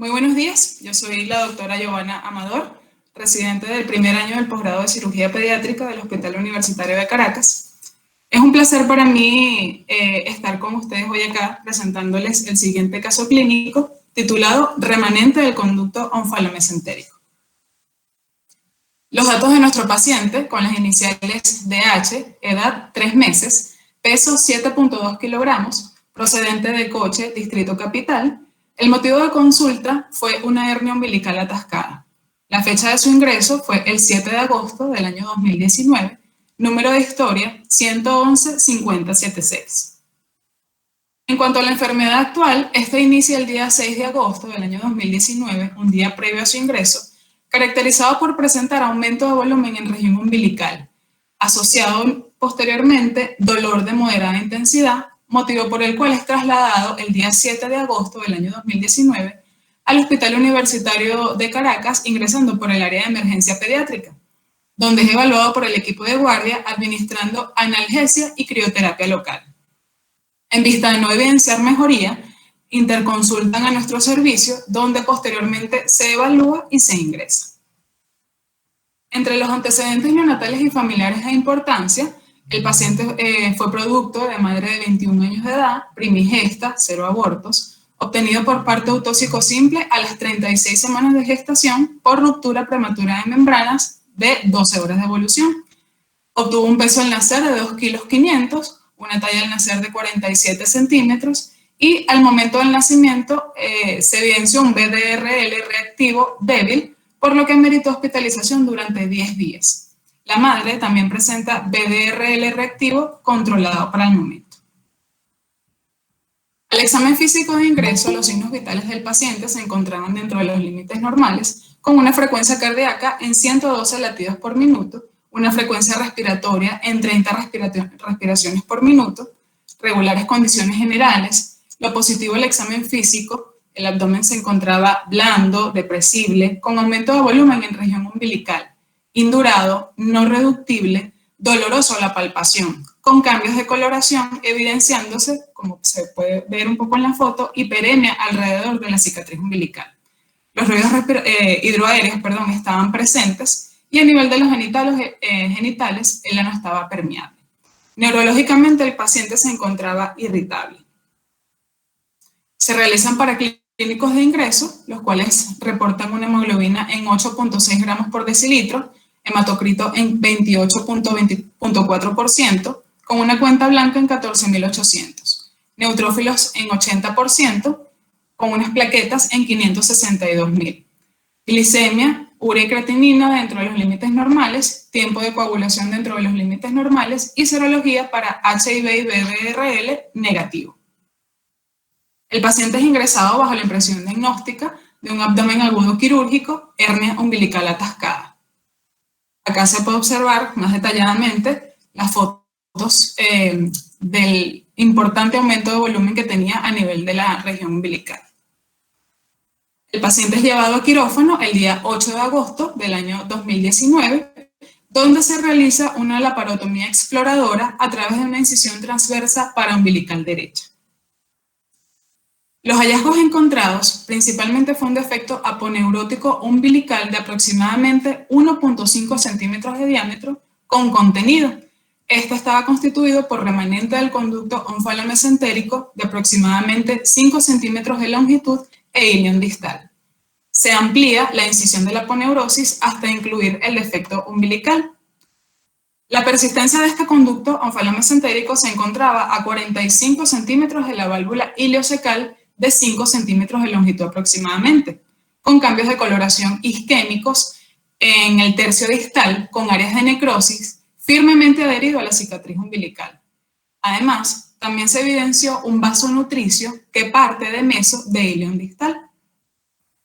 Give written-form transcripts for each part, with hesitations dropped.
Muy buenos días, yo soy la doctora Giovanna Amador, residente del primer año del posgrado de cirugía pediátrica del Hospital Universitario de Caracas. Es un placer para mí estar con ustedes hoy acá presentándoles el siguiente caso clínico titulado Remanente del conducto onfalomesentérico. Los datos de nuestro paciente con las iniciales DH, edad 3 meses, peso 7.2 kilogramos, procedente de Coche, Distrito Capital. El motivo de consulta fue una hernia umbilical atascada. La fecha de su ingreso fue el 7 de agosto del año 2019, número de historia 111-5076. En cuanto a la enfermedad actual, esta inicia el día 6 de agosto del año 2019, un día previo a su ingreso, caracterizado por presentar aumento de volumen en región umbilical, asociado posteriormente dolor de moderada intensidad, motivo por el cual es trasladado el día 7 de agosto del año 2019 al Hospital Universitario de Caracas, ingresando por el área de emergencia pediátrica, donde es evaluado por el equipo de guardia administrando analgesia y crioterapia local. En vista de no evidenciar mejoría, interconsultan a nuestro servicio, donde posteriormente se evalúa y se ingresa. Entre los antecedentes neonatales y familiares de importancia, el paciente fue producto de madre de 21 años de edad, primigesta, 0 abortos, obtenido por parto autóxico simple a las 36 semanas de gestación por ruptura prematura de membranas de 12 horas de evolución. Obtuvo un peso al nacer de 2,5 kilos, una talla al nacer de 47 centímetros y al momento del nacimiento se evidenció un BDRL reactivo débil, por lo que meritó hospitalización durante 10 días. La madre también presenta BDRL reactivo controlado para el momento. Al examen físico de ingreso, los signos vitales del paciente se encontraban dentro de los límites normales, con una frecuencia cardíaca en 112 latidos por minuto, una frecuencia respiratoria en 30 respiraciones por minuto, regulares condiciones generales. Lo positivo del examen físico, el abdomen se encontraba blando, depresible, con aumento de volumen en región umbilical, indurado, no reductible, doloroso a la palpación, con cambios de coloración evidenciándose, como se puede ver un poco en la foto, hiperemia alrededor de la cicatriz umbilical. Los ruidos hidroaéreos estaban presentes y a nivel de los genitales el ano estaba permeable. Neurológicamente el paciente se encontraba irritable. Se realizan paraclínicos de ingreso, los cuales reportan una hemoglobina en 8.6 gramos por decilitro, hematocrito en 28.4%, con una cuenta blanca en 14.800, neutrófilos en 80%, con unas plaquetas en 562.000. Glicemia, urea y creatinina dentro de los límites normales, tiempo de coagulación dentro de los límites normales y serología para HIV y BDRL negativo. El paciente es ingresado bajo la impresión diagnóstica de un abdomen agudo quirúrgico, hernia umbilical atascada. Acá se puede observar más detalladamente las fotos del importante aumento de volumen que tenía a nivel de la región umbilical. El paciente es llevado a quirófano el día 8 de agosto del año 2019, donde se realiza una laparotomía exploradora a través de una incisión transversa paraumbilical derecha. Los hallazgos encontrados principalmente fue un defecto aponeurótico umbilical de aproximadamente 1.5 centímetros de diámetro con contenido. Este estaba constituido por remanente del conducto onfalomesentérico de aproximadamente 5 centímetros de longitud e ilion distal. Se amplía la incisión de la aponeurosis hasta incluir el defecto umbilical. La persistencia de este conducto onfalomesentérico se encontraba a 45 centímetros de la válvula iliocecal de 5 centímetros de longitud aproximadamente, con cambios de coloración isquémicos en el tercio distal con áreas de necrosis firmemente adherido a la cicatriz umbilical. Además, también se evidenció un vaso nutricio que parte de meso de ilion distal.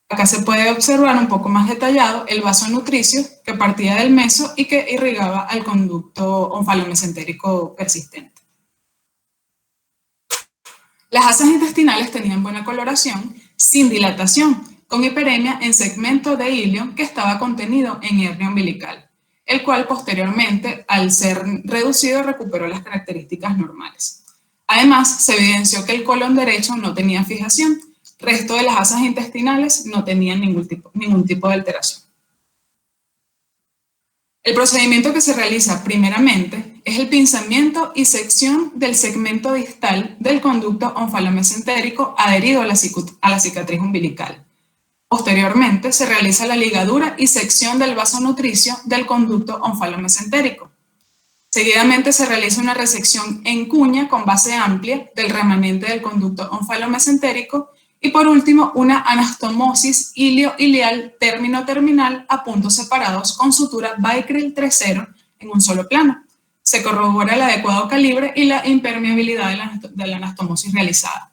Acá se puede observar un poco más detallado el vaso nutricio que partía del meso y que irrigaba al conducto onfalomesentérico persistente. Las asas intestinales tenían buena coloración, sin dilatación, con hiperemia en segmento de ilion que estaba contenido en hernia umbilical, el cual posteriormente, al ser reducido, recuperó las características normales. Además, se evidenció que el colon derecho no tenía fijación, Resto de las asas intestinales no tenían ningún tipo de alteración. El procedimiento que se realiza primeramente es el pinzamiento y sección del segmento distal del conducto onfalomesentérico adherido a la cicatriz umbilical. Posteriormente se realiza la ligadura y sección del vaso nutricio del conducto onfalomesentérico. Seguidamente se realiza una resección en cuña con base amplia del remanente del conducto onfalomesentérico y por último una anastomosis ilio-ilial término-terminal a puntos separados con sutura Bicryl 3.0 en un solo plano. Se corrobora el adecuado calibre y la impermeabilidad de la anastomosis realizada.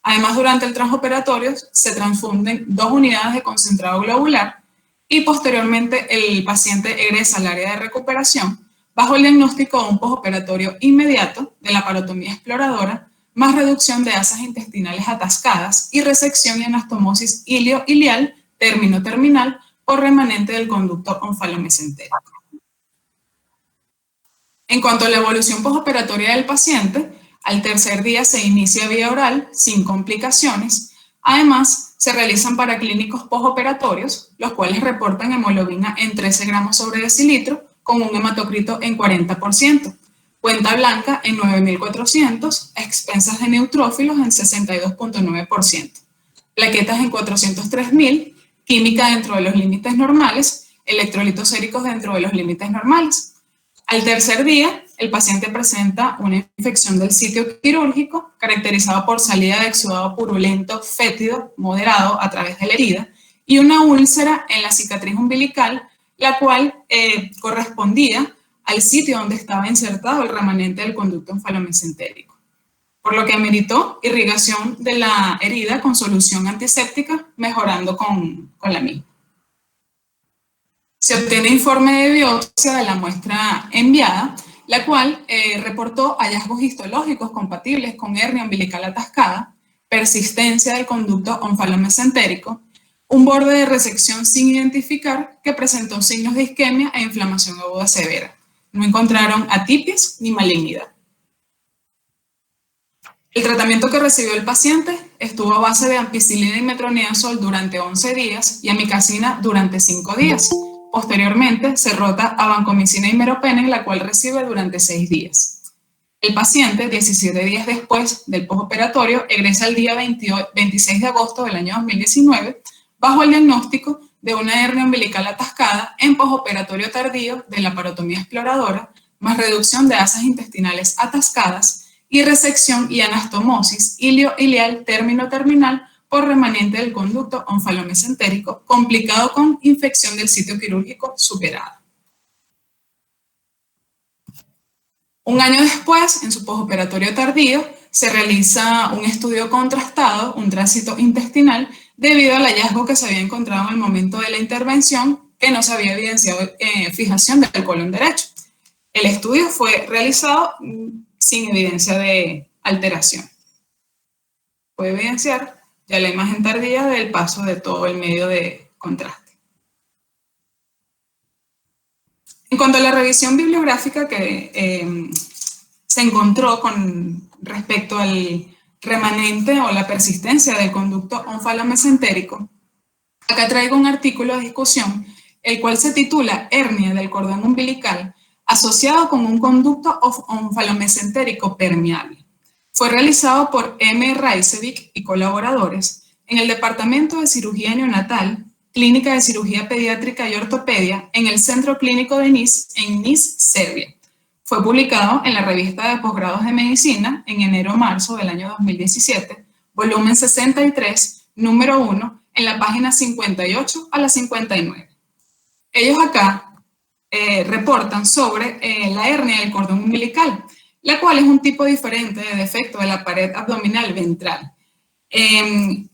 Además, durante el transoperatorio se transfunden 2 unidades de concentrado globular y posteriormente el paciente egresa al área de recuperación bajo el diagnóstico de un postoperatorio inmediato de la parotomía exploradora, más reducción de asas intestinales atascadas y resección y anastomosis ilio-ilial término-terminal por remanente del conducto onfalomesentérico. En cuanto a la evolución postoperatoria del paciente, al tercer día se inicia vía oral sin complicaciones. Además, se realizan paraclínicos postoperatorios, los cuales reportan hemoglobina en 13 gramos sobre decilitro con un hematocrito en 40%, cuenta blanca en 9.400, expensas de neutrófilos en 62.9%, plaquetas en 403.000, química dentro de los límites normales, electrolitos séricos dentro de los límites normales. Al tercer día, el paciente presenta una infección del sitio quirúrgico caracterizado por salida de exudado purulento fétido moderado a través de la herida y una úlcera en la cicatriz umbilical, la cual correspondía al sitio donde estaba insertado el remanente del conducto onfalomesentérico, por lo que ameritó irrigación de la herida con solución antiséptica, mejorando con la misma. Se obtiene informe de biopsia de la muestra enviada, la cual reportó hallazgos histológicos compatibles con hernia umbilical atascada, persistencia del conducto onfalomesentérico, un borde de resección sin identificar que presentó signos de isquemia e inflamación aguda severa. No encontraron atipias ni malignidad. El tratamiento que recibió el paciente estuvo a base de ampicilina y metronidazol durante 11 días y amikacina durante 5 días. Posteriormente, se rota a vancomicina y meropenem, la cual recibe durante 6 días. El paciente, 17 días después del postoperatorio, egresa el día 26 de agosto del año 2019 bajo el diagnóstico de una hernia umbilical atascada en postoperatorio tardío de la parotomía exploradora, más reducción de asas intestinales atascadas y resección y anastomosis ilio-ilial término-terminal por remanente del conducto onfalomesentérico complicado con infección del sitio quirúrgico superada. Un año después, en su postoperatorio tardío, se realiza un estudio contrastado, un tránsito intestinal, debido al hallazgo que se había encontrado en el momento de la intervención, que no se había evidenciado fijación del colon derecho. El estudio fue realizado sin evidencia de alteración. Puede evidenciar ya la imagen tardía del paso de todo el medio de contraste. En cuanto a la revisión bibliográfica que se encontró con respecto al remanente o la persistencia del conducto onfalomesentérico, acá traigo un artículo de discusión, el cual se titula Hernia del cordón umbilical asociado con un conducto onfalomesentérico permeable. Fue realizado por M. Reisevic y colaboradores en el Departamento de Cirugía Neonatal, Clínica de Cirugía Pediátrica y Ortopedia en el Centro Clínico de Niš, en Niš, Serbia. Fue publicado en la revista de posgrados de medicina en enero-marzo del año 2017, volumen 63, número 1, en la página 58 a la 59. Ellos acá reportan sobre la hernia del cordón umbilical, la cual es un tipo diferente de defecto de la pared abdominal ventral.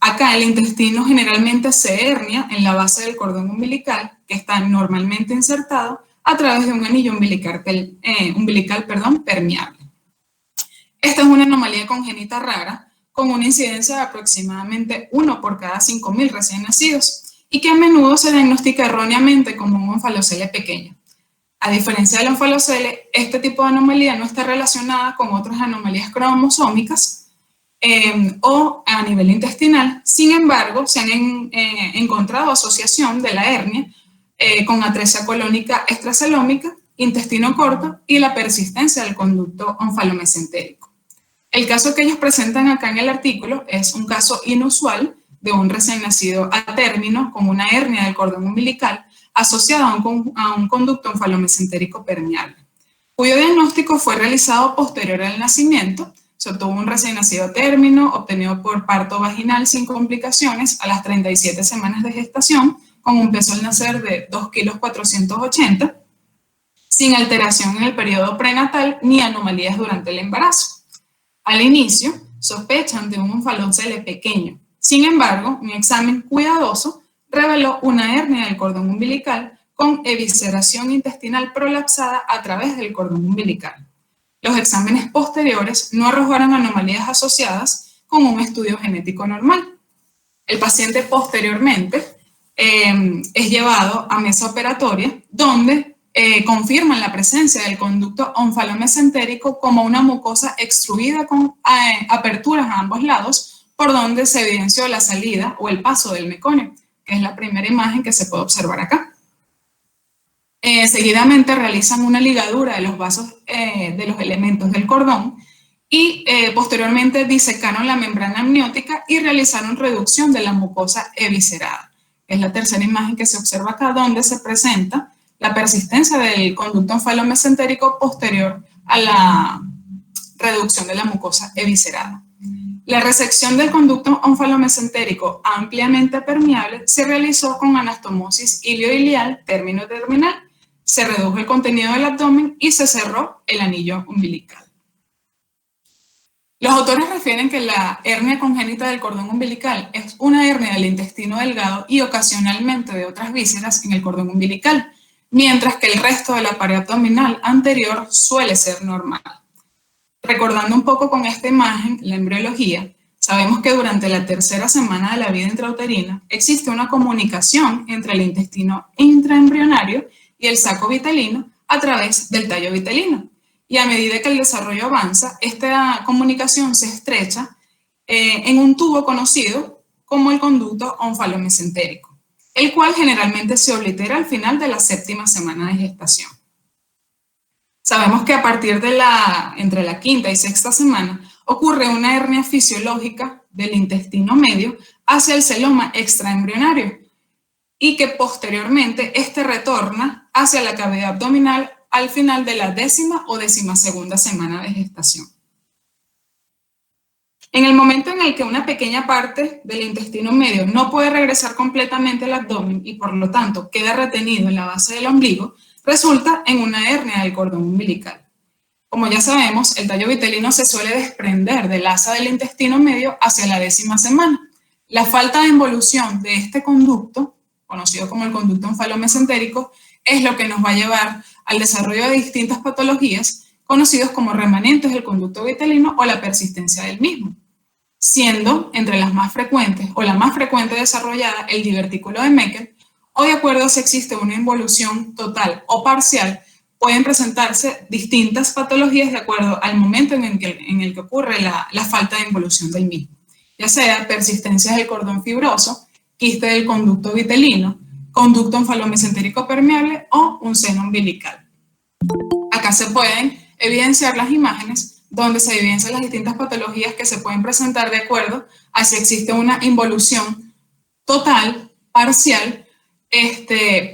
Acá el intestino generalmente se hernia en la base del cordón umbilical, que está normalmente insertado a través de un anillo umbilical permeable. Esta es una anomalía congénita rara, con una incidencia de aproximadamente 1 por cada 5.000 recién nacidos, y que a menudo se diagnostica erróneamente como un onfalocele pequeño. A diferencia del onfalocele, este tipo de anomalía no está relacionada con otras anomalías cromosómicas o a nivel intestinal. Sin embargo, se han encontrado asociación de la hernia con atresia colónica extracelómica, intestino corto y la persistencia del conducto onfalomesentérico. El caso que ellos presentan acá en el artículo es un caso inusual de un recién nacido a término con una hernia del cordón umbilical asociada a un conducto onfalomesentérico permeable, cuyo diagnóstico fue realizado posterior al nacimiento. Se obtuvo un recién nacido a término, obtenido por parto vaginal sin complicaciones a las 37 semanas de gestación, con un peso al nacer de 2,480 kilos, sin alteración en el periodo prenatal ni anomalías durante el embarazo. Al inicio, sospechan de un onfalocele pequeño. Sin embargo, un examen cuidadoso reveló una hernia del cordón umbilical con evisceración intestinal prolapsada a través del cordón umbilical. Los exámenes posteriores no arrojaron anomalías asociadas con un estudio genético normal. El paciente posteriormente es llevado a mesa operatoria, donde confirman la presencia del conducto onfalomesentérico como una mucosa extruida con aperturas a ambos lados, por donde se evidenció la salida o el paso del meconio, que es la primera imagen que se puede observar acá. Seguidamente realizan una ligadura de los vasos de los elementos del cordón y posteriormente disecaron la membrana amniótica y realizaron reducción de la mucosa eviscerada. Es la tercera imagen que se observa acá, donde se presenta la persistencia del conducto onfalomesentérico posterior a la reducción de la mucosa eviscerada. La resección del conducto onfalomesentérico ampliamente permeable se realizó con anastomosis ilioilial término-terminal. Se redujo el contenido del abdomen y se cerró el anillo umbilical. Los autores refieren que la hernia congénita del cordón umbilical es una hernia del intestino delgado y ocasionalmente de otras vísceras en el cordón umbilical, mientras que el resto de la pared abdominal anterior suele ser normal. Recordando un poco con esta imagen la embriología, sabemos que durante la tercera semana de la vida intrauterina existe una comunicación entre el intestino intraembrionario y el saco vitelino a través del tallo vitelino. Y a medida que el desarrollo avanza, esta comunicación se estrecha en un tubo conocido como el conducto onfalomesentérico, el cual generalmente se oblitera al final de la séptima semana de gestación. Sabemos que a partir de entre la quinta y sexta semana ocurre una hernia fisiológica del intestino medio hacia el celoma extraembrionario y que posteriormente este retorna hacia la cavidad abdominal al final de la 10ª o 12ª semana de gestación. En el momento en el que una pequeña parte del intestino medio no puede regresar completamente al abdomen y por lo tanto queda retenido en la base del ombligo, resulta en una hernia del cordón umbilical. Como ya sabemos, el tallo vitelino se suele desprender del asa del intestino medio hacia la 10ª semana. La falta de involución de este conducto, conocido como el conducto onfalomesentérico, es lo que nos va a llevar al desarrollo de distintas patologías conocidos como remanentes del conducto vitelino o la persistencia del mismo, siendo entre las más frecuentes o la más frecuente desarrollada el divertículo de Meckel, o de acuerdo a si existe una involución total o parcial, pueden presentarse distintas patologías de acuerdo al momento en el que ocurre la falta de involución del mismo, ya sea persistencia del cordón fibroso, quiste del conducto vitelino, conducto onfalomesentérico permeable o un seno umbilical. Acá se pueden evidenciar las imágenes donde se evidencian las distintas patologías que se pueden presentar de acuerdo a si existe una involución total, parcial,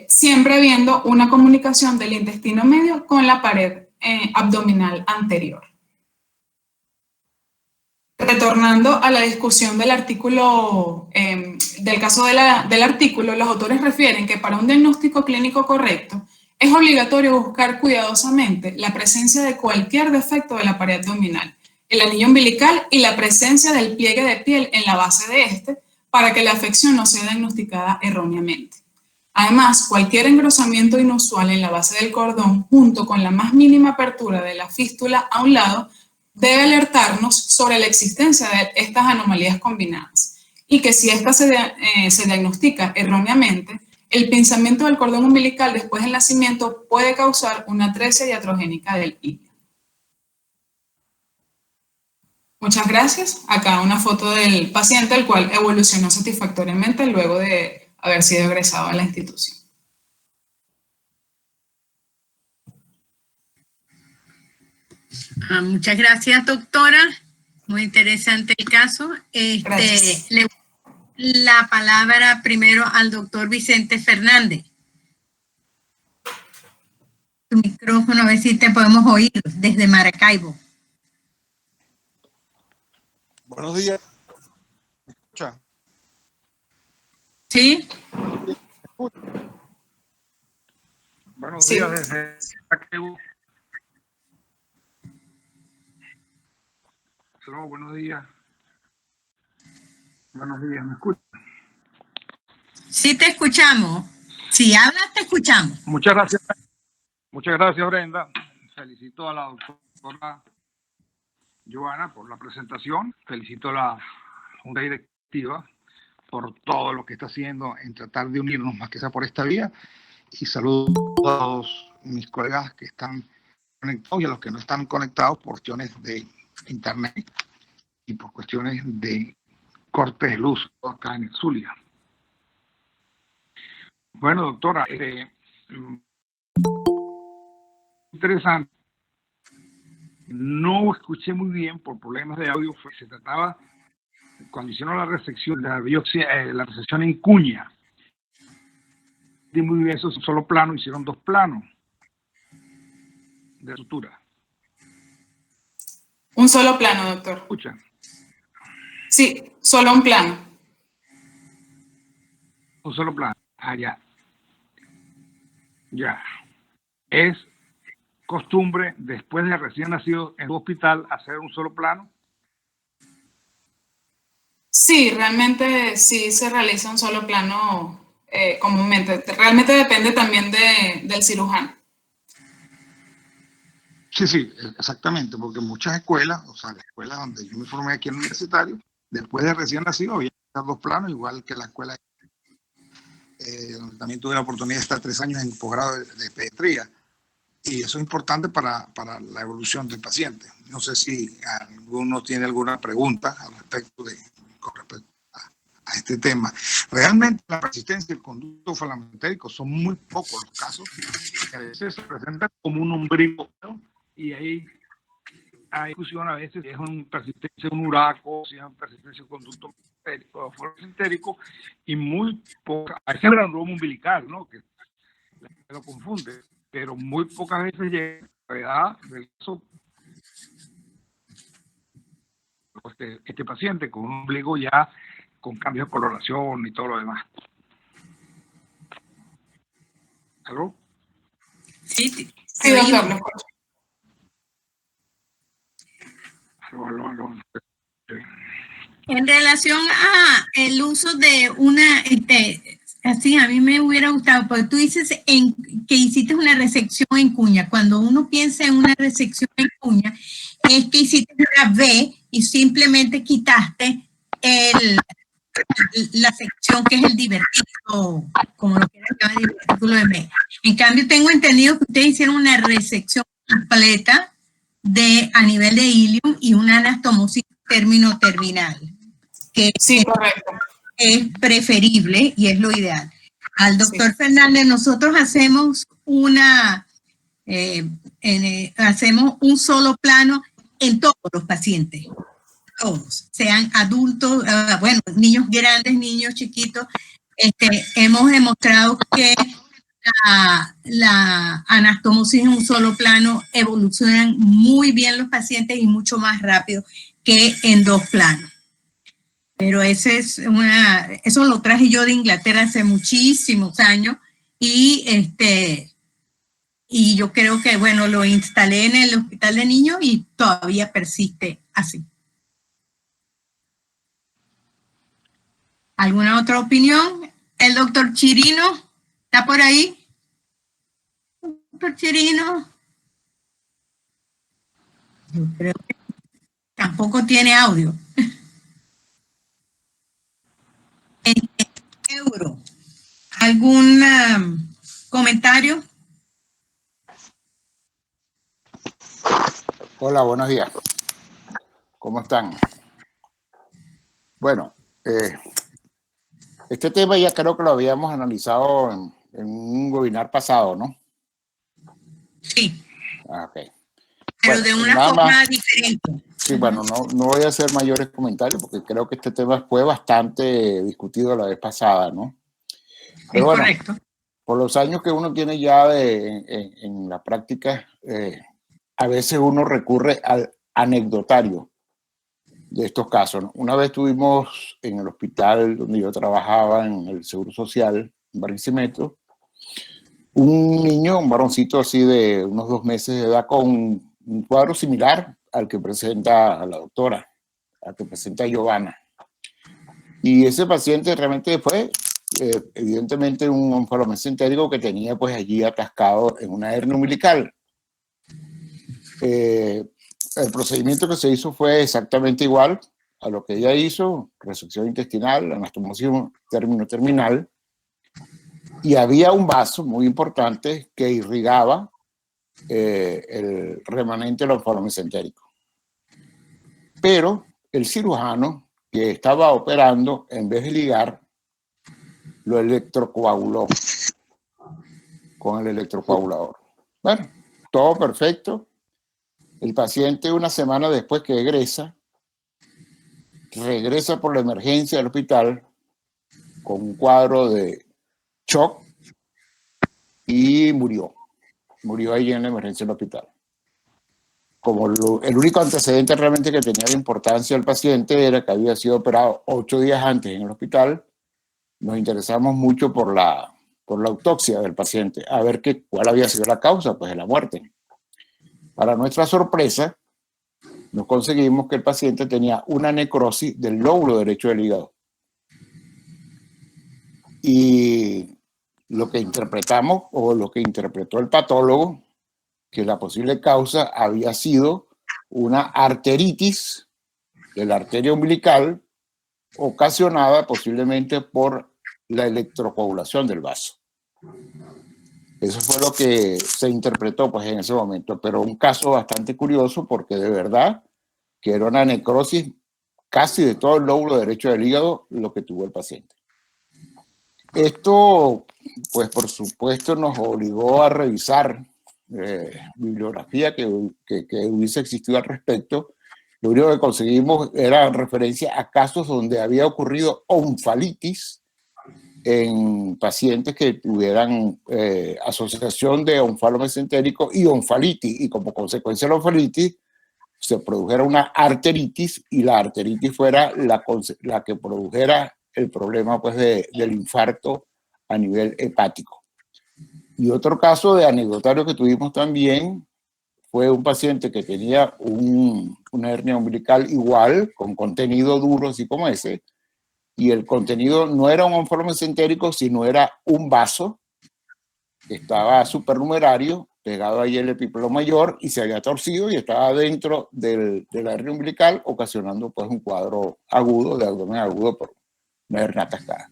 siempre habiendo una comunicación del intestino medio con la pared abdominal anterior. Retornando a la discusión del artículo, del caso del artículo, los autores refieren que para un diagnóstico clínico correcto es obligatorio buscar cuidadosamente la presencia de cualquier defecto de la pared abdominal, el anillo umbilical y la presencia del pliegue de piel en la base de este para que la afección no sea diagnosticada erróneamente. Además, cualquier engrosamiento inusual en la base del cordón junto con la más mínima apertura de la fístula a un lado debe alertarnos sobre la existencia de estas anomalías combinadas y que si esta se diagnostica erróneamente, el pinzamiento del cordón umbilical después del nacimiento puede causar una atresia iatrogénica del ilio. Muchas gracias. Acá una foto del paciente, el cual evolucionó satisfactoriamente luego de haber sido egresado a la institución. Muchas gracias, doctora. Muy interesante el caso. Gracias. Le doy la palabra primero al doctor Vicente Fernández. Tu micrófono, a ver si te podemos oír desde Maracaibo. Buenos días. ¿Me escucha? ¿Sí? Buenos días desde Maracaibo. Hello, buenos días. Buenos días, ¿me escucha? Sí, te escuchamos. Si hablas, te escuchamos. Muchas gracias. Muchas gracias, Brenda. Felicito a la doctora Joana por la presentación. Felicito a la Junta Directiva por todo lo que está haciendo en tratar de unirnos más que sea por esta vía. Y saludo a todos mis colegas que están conectados y a los que no están conectados por cuestiones de internet y por cuestiones de cortes de luz acá en el Zulia. Bueno, doctora, interesante. No escuché muy bien por problemas de audio. Se trataba, cuando hicieron la resección, la biopsia, la resección en cuña. Y muy bien, eso es un solo plano, hicieron 2 planos de sutura. Un solo plano, doctor. ¿Escuchan? Sí, solo un plano. Un solo plano. Ya. Ya. Es costumbre, después de recién nacido en tu hospital, hacer un solo plano. Sí, realmente sí se realiza un solo plano comúnmente. Realmente depende también del cirujano. Sí, exactamente, porque muchas escuelas, o sea, la escuela donde yo me formé aquí en el universitario, después de recién nacido había 2 planos, igual que la escuela donde también tuve la oportunidad de estar 3 años en posgrado de pediatría. Y eso es importante para la evolución del paciente. No sé si alguno tiene alguna pregunta con respecto a este tema. Realmente la persistencia y el conducto falamentérico son muy pocos los casos que a veces se presentan como un ombligo, ¿no? Y ahí hay discusión a veces si es una persistencia de un uraco, si es una persistencia de un conducto falamentérico, y muy poca, hay el granuloma umbilical, ¿no? Que lo confunde, pero muy pocas veces llega a la edad del caso este paciente con un ombligo ya con cambios de coloración y todo lo demás. ¿Aló? Sí, Sí, doctor, lo escucho. Aló. En relación a el uso de una, así a mí me hubiera gustado, porque tú dices que hiciste una resección en cuña. Cuando uno piensa en una resección en cuña, es que hiciste una V y simplemente quitaste la sección que es el divertículo, como lo quieran llamar, divertículo de medio. En cambio, tengo entendido que ustedes hicieron una resección completa a nivel de ilium y una anastomosis terminal, que Sí, correcto. es preferible y es lo ideal. Al doctor Sí. Fernández, nosotros hacemos hacemos un solo plano en todos los pacientes, todos, sean adultos, bueno, niños grandes, niños chiquitos. Hemos demostrado que la anastomosis en un solo plano evolucionan muy bien los pacientes y mucho más rápido que en 2 planos. Pero eso lo traje yo de Inglaterra hace muchísimos años y y yo creo que, bueno, lo instalé en el hospital de niños y todavía persiste así. ¿Alguna otra opinión? ¿El doctor Chirino está por ahí? Doctor Chirino. Yo creo que tampoco tiene audio. Euro. ¿Algún comentario? Hola, buenos días. ¿Cómo están? Bueno, este tema ya creo que lo habíamos analizado en un webinar pasado, ¿no? Sí. Ok. Pero Bueno, de una nada forma más, diferente. sí, bueno, no voy a hacer mayores comentarios porque creo que este tema fue bastante discutido la vez pasada, ¿no? Pero Es bueno, correcto. por los años que uno tiene ya en la práctica, a veces uno recurre al anecdotario de estos casos, ¿no? Una vez tuvimos en el hospital donde yo trabajaba, en el Seguro Social, en Barquisimeto, un niño, un varoncito así de unos 2 meses de edad con un cuadro similar al que presenta a la doctora, al que presenta Giovanna. Y ese paciente realmente fue, evidentemente, un onfalomesentérico que tenía pues allí atascado en una hernia umbilical. El procedimiento que se hizo fue exactamente igual a lo que ella hizo, resección intestinal, anastomosis término terminal, y había un vaso muy importante que irrigaba el remanente del onfalomesentérico. Pero el cirujano que estaba operando, en vez de ligar, lo electrocoaguló con el electrocoagulador. Bueno, todo perfecto. El paciente, una semana después que regresa por la emergencia del hospital con un cuadro de shock y murió. Murió ahí en la emergencia del hospital. Como el único antecedente realmente que tenía de importancia del paciente era que había sido operado 8 días antes en el hospital, nos interesamos mucho por la autopsia del paciente, a ver cuál había sido la causa pues, de la muerte. Para nuestra sorpresa, nos conseguimos que el paciente tenía una necrosis del lóbulo derecho del hígado. Y lo que interpretamos, o lo que interpretó el patólogo, que la posible causa había sido una arteritis de la arteria umbilical ocasionada posiblemente por la electrocoagulación del vaso. Eso fue lo que se interpretó pues, en ese momento, pero un caso bastante curioso porque de verdad que era una necrosis casi de todo el lóbulo derecho del hígado lo que tuvo el paciente. Esto, pues por supuesto, nos obligó a revisar bibliografía que hubiese existido al respecto. Lo único que conseguimos era referencia a casos donde había ocurrido onfalitis en pacientes que tuvieran asociación de onfalomesentérico y onfalitis, y como consecuencia de la onfalitis se produjera una arteritis y la arteritis fuera la que produjera el problema pues, del infarto a nivel hepático. Y otro caso de anecdotario que tuvimos también fue un paciente que tenía una hernia umbilical igual, con contenido duro, así como ese, y el contenido no era un onfalomesentérico, sino era un vaso que estaba supernumerario, pegado ahí el epípelo mayor, y se había torcido y estaba dentro de la hernia umbilical, ocasionando pues un cuadro agudo, de abdomen agudo por una hernia atascada.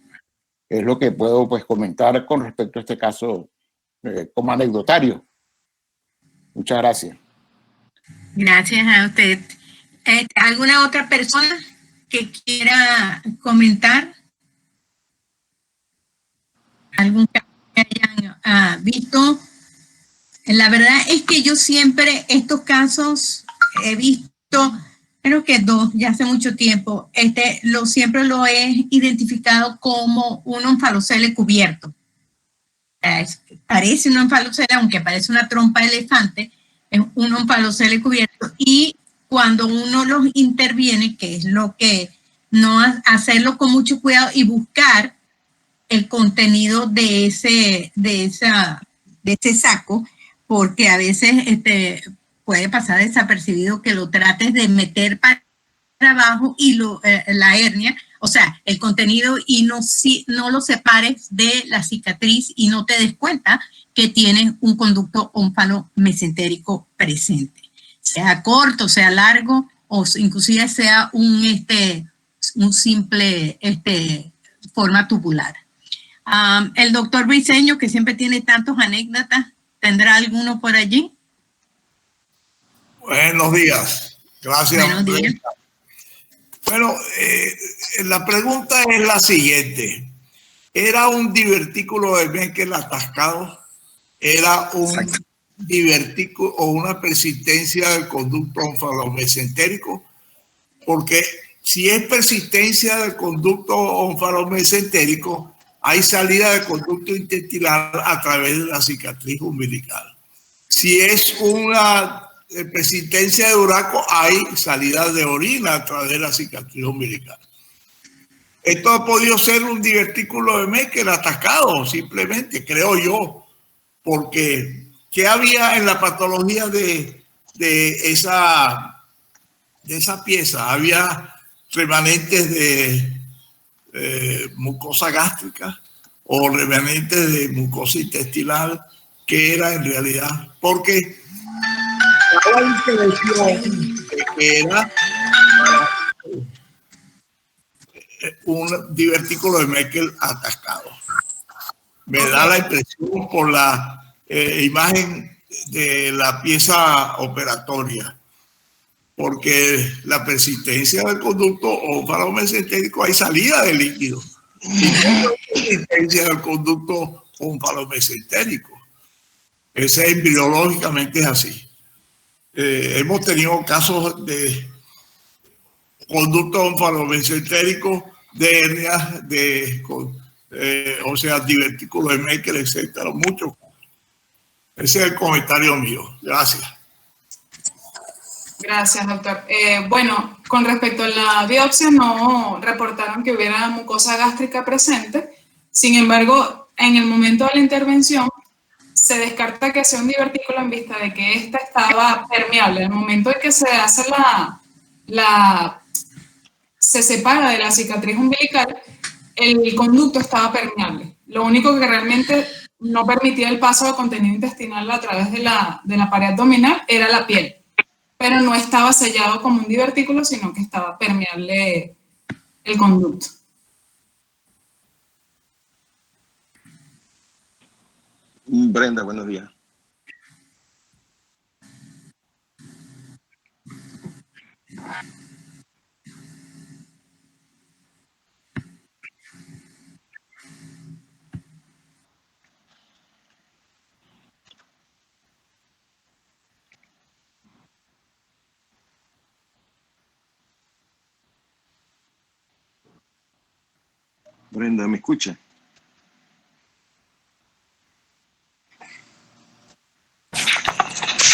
Es lo que puedo pues comentar con respecto a este caso como anecdotario. Muchas gracias. Gracias a usted. ¿Alguna otra persona que quiera comentar? ¿Algún caso que hayan visto? La verdad es que yo siempre estos casos he visto, creo que 2, ya hace mucho tiempo, siempre lo he identificado como un onfalocele cubierto. Parece un onfalocele, aunque parece una trompa de elefante, es un onfalocele cubierto, y cuando uno los interviene, que es lo que no hacerlo con mucho cuidado y buscar el contenido de ese saco, porque a veces puede pasar desapercibido que lo trates de meter para abajo y la hernia, o sea, el contenido, y no lo separes de la cicatriz y no te des cuenta que tienes un conducto onfalomesentérico presente, sea corto, sea largo, o inclusive sea un simple forma tubular. El doctor Briceño, que siempre tiene tantas anécdotas, ¿tendrá alguno por allí? Buenos días. Gracias. Buenos días. Bueno, la pregunta es la siguiente. ¿Era un divertículo de Meckel atascado? ¿Era un divertículo o una persistencia del conducto onfalomesentérico? Porque si es persistencia del conducto onfalomesentérico, hay salida del conducto intestinal a través de la cicatriz umbilical. Si es una persistencia de Duraco, hay salida de orina a través de la cicatriz umbilical. Esto ha podido ser un divertículo de Meckel atascado, simplemente, creo yo, porque ¿qué había en la patología de esa pieza? Había remanentes de mucosa gástrica o remanentes de mucosa intestinal, que era en realidad, porque la impresión de que era un divertículo de Meckel atascado. Me da la impresión por la imagen de la pieza operatoria, porque la persistencia del conducto onfalomesentérico hay salida de líquido. Y no hay persistencia del conducto onfalomesentérico. Ese embriológicamente es así. Hemos tenido casos de conducto onfalomesentérico, de hernias, o sea, divertículos de Meckel, etcétera, mucho. Ese es el comentario mío. Gracias. Gracias, doctor. Bueno, con respecto a la biopsia, no reportaron que hubiera mucosa gástrica presente. Sin embargo, en el momento de la intervención, se descarta que sea un divertículo en vista de que esta estaba permeable. En el momento en que se hace se separa de la cicatriz umbilical, el conducto estaba permeable. Lo único que realmente no permitía el paso de contenido intestinal a través de la pared abdominal era la piel, pero no estaba sellado como un divertículo, sino que estaba permeable el conducto. Brenda, buenos días. Brenda, ¿me escucha?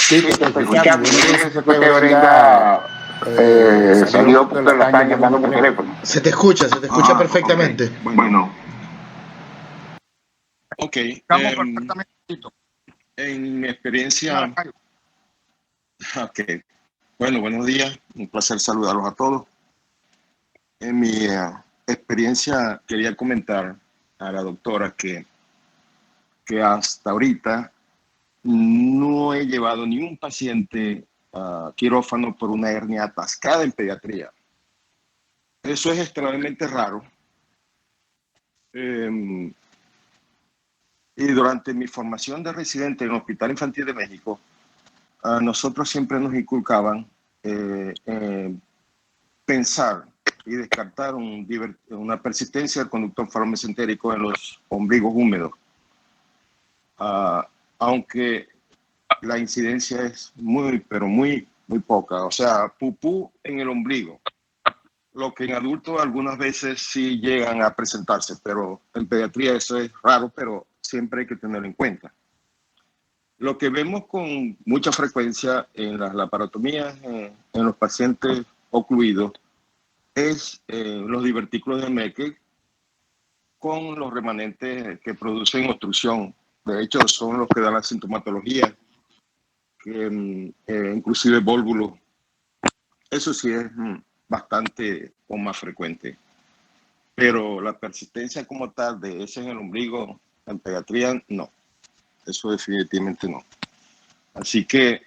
Sí, te escuchamos. Yo no sé si fue que Brenda salió porque la están llamando por teléfono. Se te escucha perfectamente. Okay. Bueno. Ok. Estamos perfectamente listos. En mi experiencia... Ok. Bueno, buenos días. Un placer saludarlos a todos. En mi experiencia quería comentar a la doctora que hasta ahorita no he llevado ni un paciente a quirófano por una hernia atascada en pediatría. Eso es extremadamente raro. Y durante mi formación de residente en el Hospital Infantil de México, a nosotros siempre nos inculcaban pensar y descartar una persistencia del conducto onfalomesentérico en los ombligos húmedos. Aunque la incidencia es pero muy poca. O sea, pupú en el ombligo. Lo que en adultos algunas veces sí llegan a presentarse, pero en pediatría eso es raro, pero siempre hay que tenerlo en cuenta. Lo que vemos con mucha frecuencia en las laparotomías en los pacientes ocluidos es los divertículos de Meckel con los remanentes que producen obstrucción. De hecho, son los que dan la sintomatología, que inclusive vólvulos. Eso sí es bastante o más frecuente. Pero la persistencia como tal de ese en el ombligo en pediatría, no. Eso definitivamente no. Así que,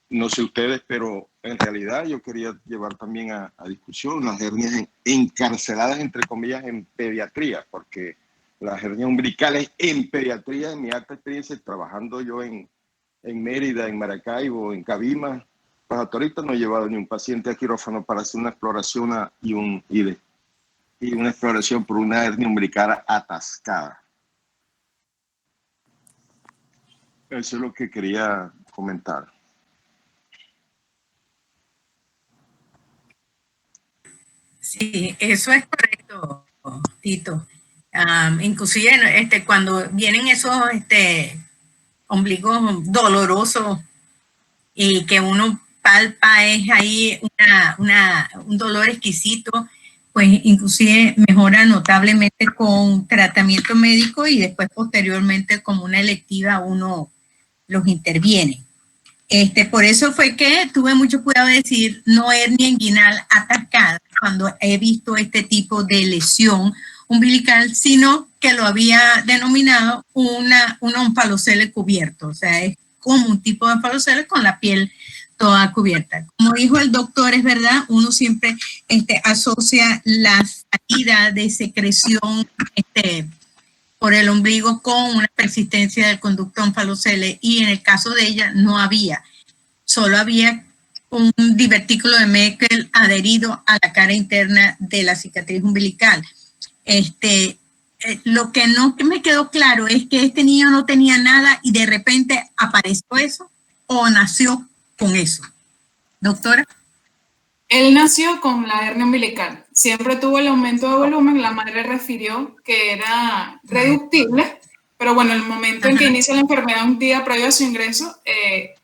no sé ustedes, pero en realidad yo quería llevar también a discusión las hernias encarceladas, entre comillas, en pediatría, porque las hernias umbilicales en pediatría, en mi alta experiencia, trabajando yo en Mérida, en Maracaibo, en Cabima, pues hasta ahorita no he llevado ni un paciente a quirófano para hacer una exploración y una exploración por una hernia umbilical atascada. Eso es lo que quería comentar. Sí, eso es correcto, Tito. Inclusive cuando vienen esos ombligos dolorosos y que uno palpa, es ahí un dolor exquisito, pues inclusive mejora notablemente con tratamiento médico y después posteriormente como una electiva uno los interviene. Por eso fue que tuve mucho cuidado de decir no hernia inguinal atascada cuando he visto este tipo de lesión umbilical, sino que lo había denominado un omphalocele cubierto, o sea, es como un tipo de omphalocele con la piel toda cubierta. Como dijo el doctor, es verdad, uno siempre asocia la salida de secreción por el ombligo con una persistencia del conducto omphalocele, y en el caso de ella no había, solo había un divertículo de Meckel adherido a la cara interna de la cicatriz umbilical. Lo que no me quedó claro es que este niño no tenía nada y de repente apareció eso o nació con eso. Doctora. Él nació con la hernia umbilical. Siempre tuvo el aumento de volumen. La madre refirió que era reductible, pero bueno, el momento en que inicia la enfermedad, un día previo a su ingreso,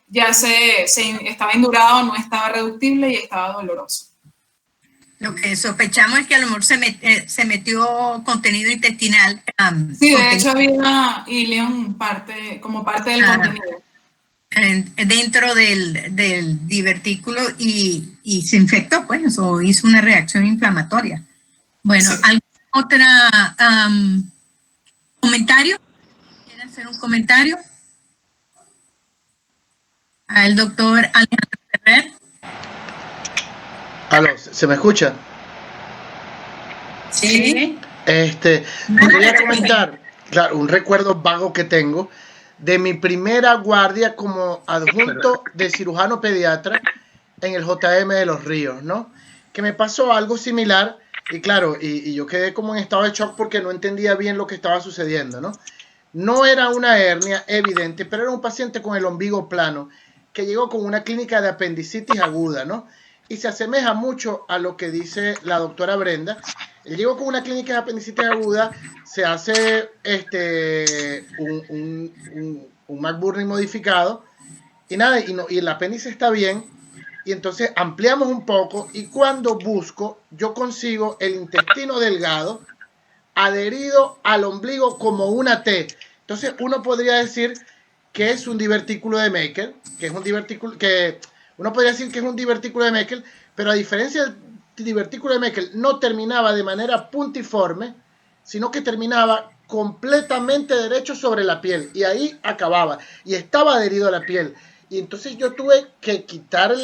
ya estaba indurado, no estaba reductible y estaba doloroso. Lo que sospechamos es que a lo mejor se metió contenido intestinal. Sí, de hecho había ileum como parte del contenido. Dentro del divertículo y se infectó, pues, o hizo una reacción inflamatoria. Bueno, sí. ¿Algún otro comentario? ¿Quiere hacer un comentario? Al doctor Alejandro Ferrer. Aló, ¿se me escucha? Sí. Quería comentar, claro, un recuerdo vago que tengo de mi primera guardia como adjunto de cirujano pediatra en el JM de Los Ríos, ¿no? Que me pasó algo similar y claro, y yo quedé como en estado de shock porque no entendía bien lo que estaba sucediendo, ¿no? No era una hernia evidente, pero era un paciente con el ombligo plano que llegó con una clínica de apendicitis aguda, ¿no? Y se asemeja mucho a lo que dice la doctora Brenda. Él llegó con una clínica de apendicitis aguda, se hace un McBurney modificado y nada, y el apéndice está bien, y entonces ampliamos un poco y cuando busco, yo consigo el intestino delgado adherido al ombligo como una T. Entonces uno podría decir que es un divertículo de Meckel, que es un divertículo que uno podría decir que es un divertículo de Meckel, pero a diferencia del divertículo de Meckel no terminaba de manera puntiforme, sino que terminaba completamente derecho sobre la piel y ahí acababa y estaba adherido a la piel. Y entonces yo tuve que quitar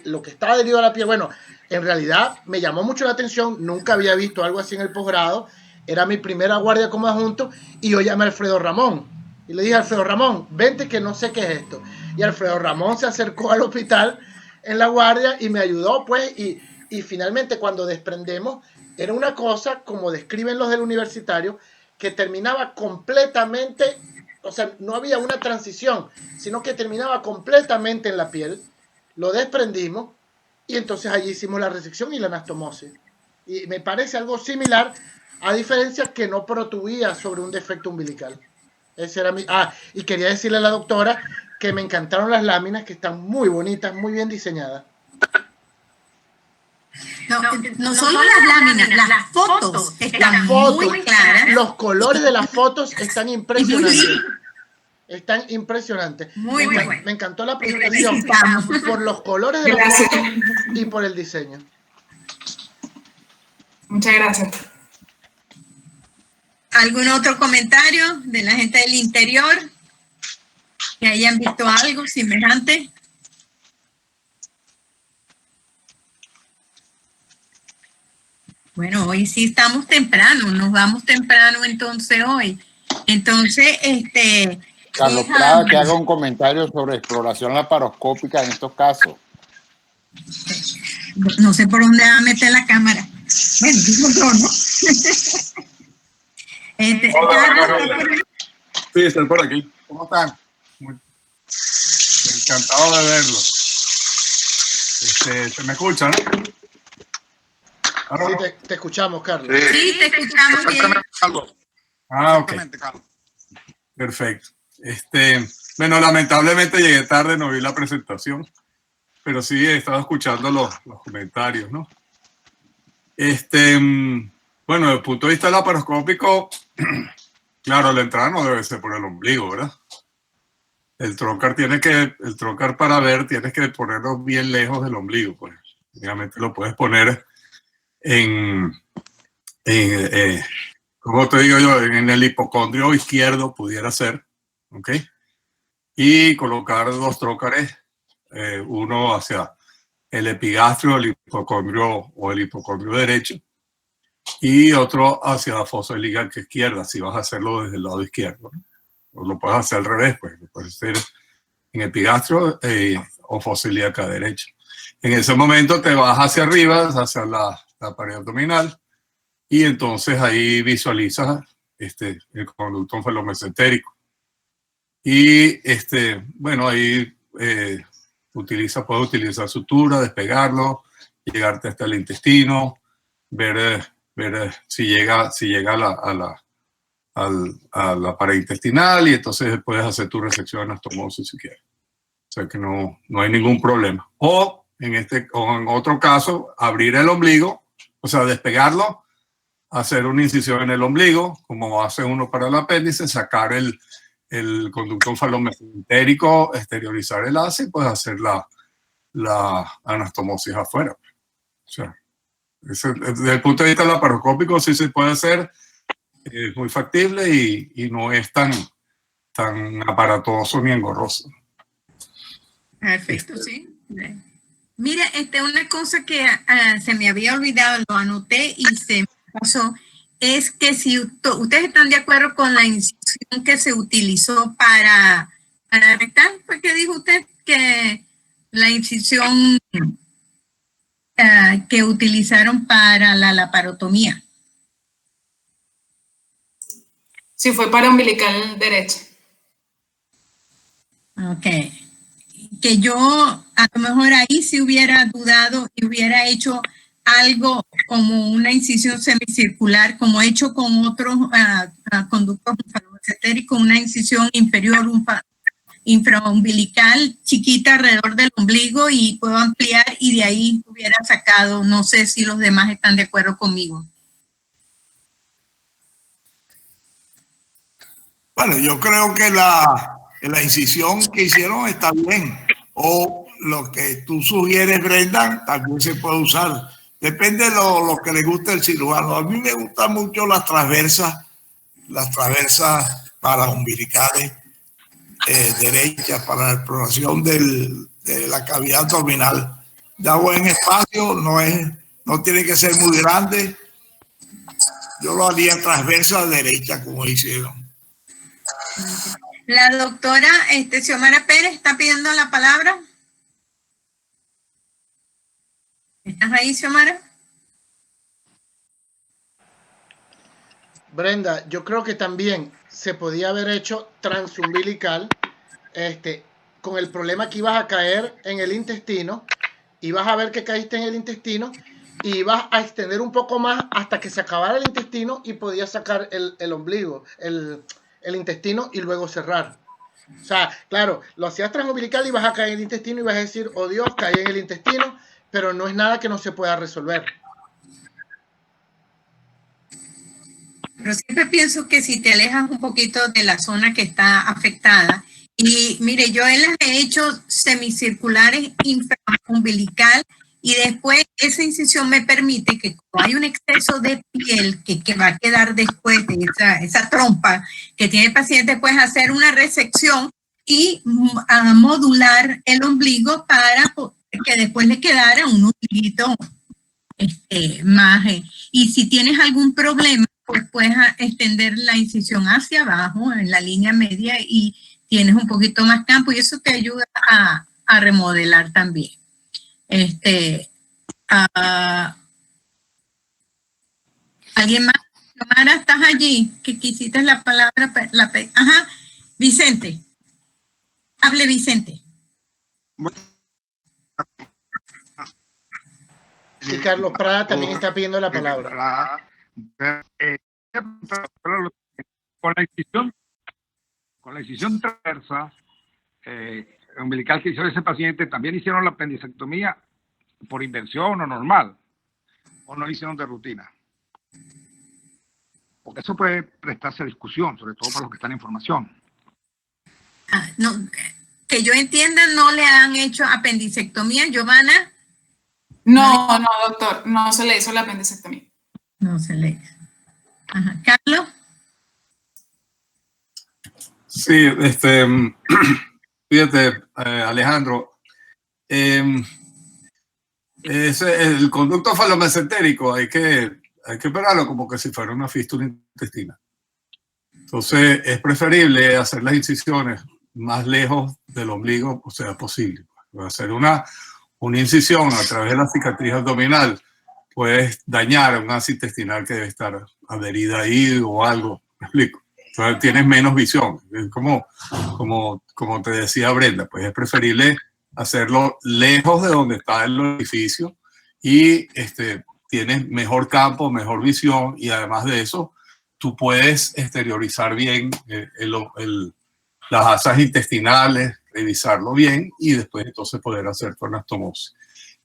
lo que estaba adherido a la piel. Bueno, en realidad me llamó mucho la atención, nunca había visto algo así en el posgrado, era mi primera guardia como adjunto y yo llamé a Alfredo Ramón y le dije a Alfredo Ramón, vente que no sé qué es esto. Y Alfredo Ramón se acercó al hospital en la guardia y me ayudó pues y finalmente cuando desprendemos era una cosa como describen los del universitario que terminaba completamente, o sea, no había una transición, sino que terminaba completamente en la piel, lo desprendimos y entonces allí hicimos la resección y la anastomosis. Y me parece algo similar, a diferencia que no protuía sobre un defecto umbilical. Ese era mi... y quería decirle a la doctora que me encantaron las láminas, que están muy bonitas, muy bien diseñadas. No solo las láminas, las fotos están muy claras. Los colores de las fotos están impresionantes. Están impresionantes. Muy bueno. Me encantó la presentación por los colores de las fotos y por el diseño. Muchas gracias. ¿Algún otro comentario de la gente del interior que hayan visto algo semejante? Bueno, hoy sí estamos temprano, nos vamos temprano entonces hoy. Entonces, Carlos Prada, que haga un comentario sobre exploración laparoscópica en estos casos. No sé por dónde va a meter la cámara. Bueno, digo yo, ¿no? Sí, estoy por aquí. ¿Cómo están? Encantado de verlos. ¿Se me escucha, no? Sí, te escuchamos, Carlos. Sí, te escuchamos bien. Carlos. Ok. Carlos. Perfecto. Bueno, lamentablemente llegué tarde, no vi la presentación, pero sí he estado escuchando los comentarios, ¿no? Bueno, desde el punto de vista laparoscópico, claro, la entrada no debe ser por el ombligo, ¿verdad? El trócar para ver tienes que ponerlo bien lejos del ombligo, pues. Obviamente lo puedes poner como te digo yo, en el hipocondrio izquierdo pudiera ser, ¿ok? Y colocar dos trócares, uno hacia el epigastrio, el hipocondrio derecho, y otro hacia la fosa ilíaca izquierda, si vas a hacerlo desde el lado izquierdo, ¿no? O lo puedes hacer al revés, pues lo puedes hacer en epigastrio o fosa ilíaca derecha. En ese momento te vas hacia arriba, hacia la pared abdominal, y entonces ahí visualizas el conducto onfalomesentérico. Y bueno, ahí puedes utilizar sutura, despegarlo, llegarte hasta el intestino, ver si llega a la pared intestinal, y entonces puedes hacer tu resección anastomosis si quieres. O sea que no hay ningún problema. O en otro caso, abrir el ombligo, o sea, despegarlo, hacer una incisión en el ombligo, como hace uno para el apéndice, sacar el conducto onfalomesentérico, exteriorizar el asa y pues hacer la anastomosis afuera. O sea, desde el punto de vista laparoscópico sí se puede hacer, es muy factible y no es tan aparatoso ni engorroso. Perfecto, sí. Mira, una cosa que se me había olvidado, lo anoté y se me pasó, es que si ustedes están de acuerdo con la incisión que se utilizó para rectal, ¿por qué dijo usted que la incisión que utilizaron para la laparotomía? Sí, fue para umbilical derecha. Ok. Que yo a lo mejor ahí sí hubiera dudado y hubiera hecho algo como una incisión semicircular, como he hecho con otros conductos onfalomesentéricos, una incisión inferior infraumbilical chiquita alrededor del ombligo, y puedo ampliar y de ahí hubiera sacado. No sé si los demás están de acuerdo conmigo. Bueno, yo creo que la incisión que hicieron está bien. O lo que tú sugieres, Brenda, también se puede usar. Depende de lo que le guste al cirujano. A mí me gustan mucho las transversas para umbilicales derechas, para la exploración de la cavidad abdominal. Da buen espacio, no tiene que ser muy grande. Yo lo haría transversa derecha, como hicieron. La doctora Xiomara Pérez está pidiendo la palabra. ¿Estás ahí, Xiomara? Brenda, yo creo que también se podía haber hecho transumbilical, con el problema que ibas a caer en el intestino, ibas a ver que caíste en el intestino y ibas a extender un poco más hasta que se acabara el intestino y podías sacar el ombligo, el intestino, y luego cerrar. O sea, claro, lo hacías transumbilical y vas a caer en el intestino y vas a decir, oh Dios, caí en el intestino, pero no es nada que no se pueda resolver. Pero siempre pienso que si te alejas un poquito de la zona que está afectada, y mire, yo las he hecho semicirculares infraumbilical, y después esa incisión me permite que como hay un exceso de piel que va a quedar después de esa trompa que tiene el paciente, pues hacer una resección y modular el ombligo para que después le quedara un ombliguito más. Y si tienes algún problema, pues puedes extender la incisión hacia abajo en la línea media y tienes un poquito más campo, y eso te ayuda a remodelar también. ¿Alguien más? Tamara, ¿estás allí? Que quisiste la palabra. Ajá, Vicente. Hable, Vicente. Y Carlos Prada también está pidiendo la palabra. Con la incisión transversa umbilical que hizo ese paciente, ¿también hicieron la apendicectomía por inversión o normal? ¿O no hicieron de rutina? Porque eso puede prestarse a discusión, sobre todo para los que están en formación. No, que yo entienda, no le han hecho apendicectomía, Giovanna. No, doctor, no se le hizo la apendicectomía. No se le hizo. Ajá. Carlos. Sí, fíjate, Alejandro, el conducto falomesentérico hay que operarlo como que si fuera una fístula intestinal. Entonces, es preferible hacer las incisiones más lejos del ombligo, o sea, posible. Hacer una incisión a través de la cicatriz abdominal puedes dañar un asa intestinal que debe estar adherida ahí o algo. ¿Me explico? Entonces tienes menos visión. Es como te decía Brenda, pues es preferible hacerlo lejos de donde está el orificio y tienes mejor campo, mejor visión, y además de eso, tú puedes exteriorizar bien las asas intestinales, revisarlo bien y después entonces poder hacer tu anastomosis.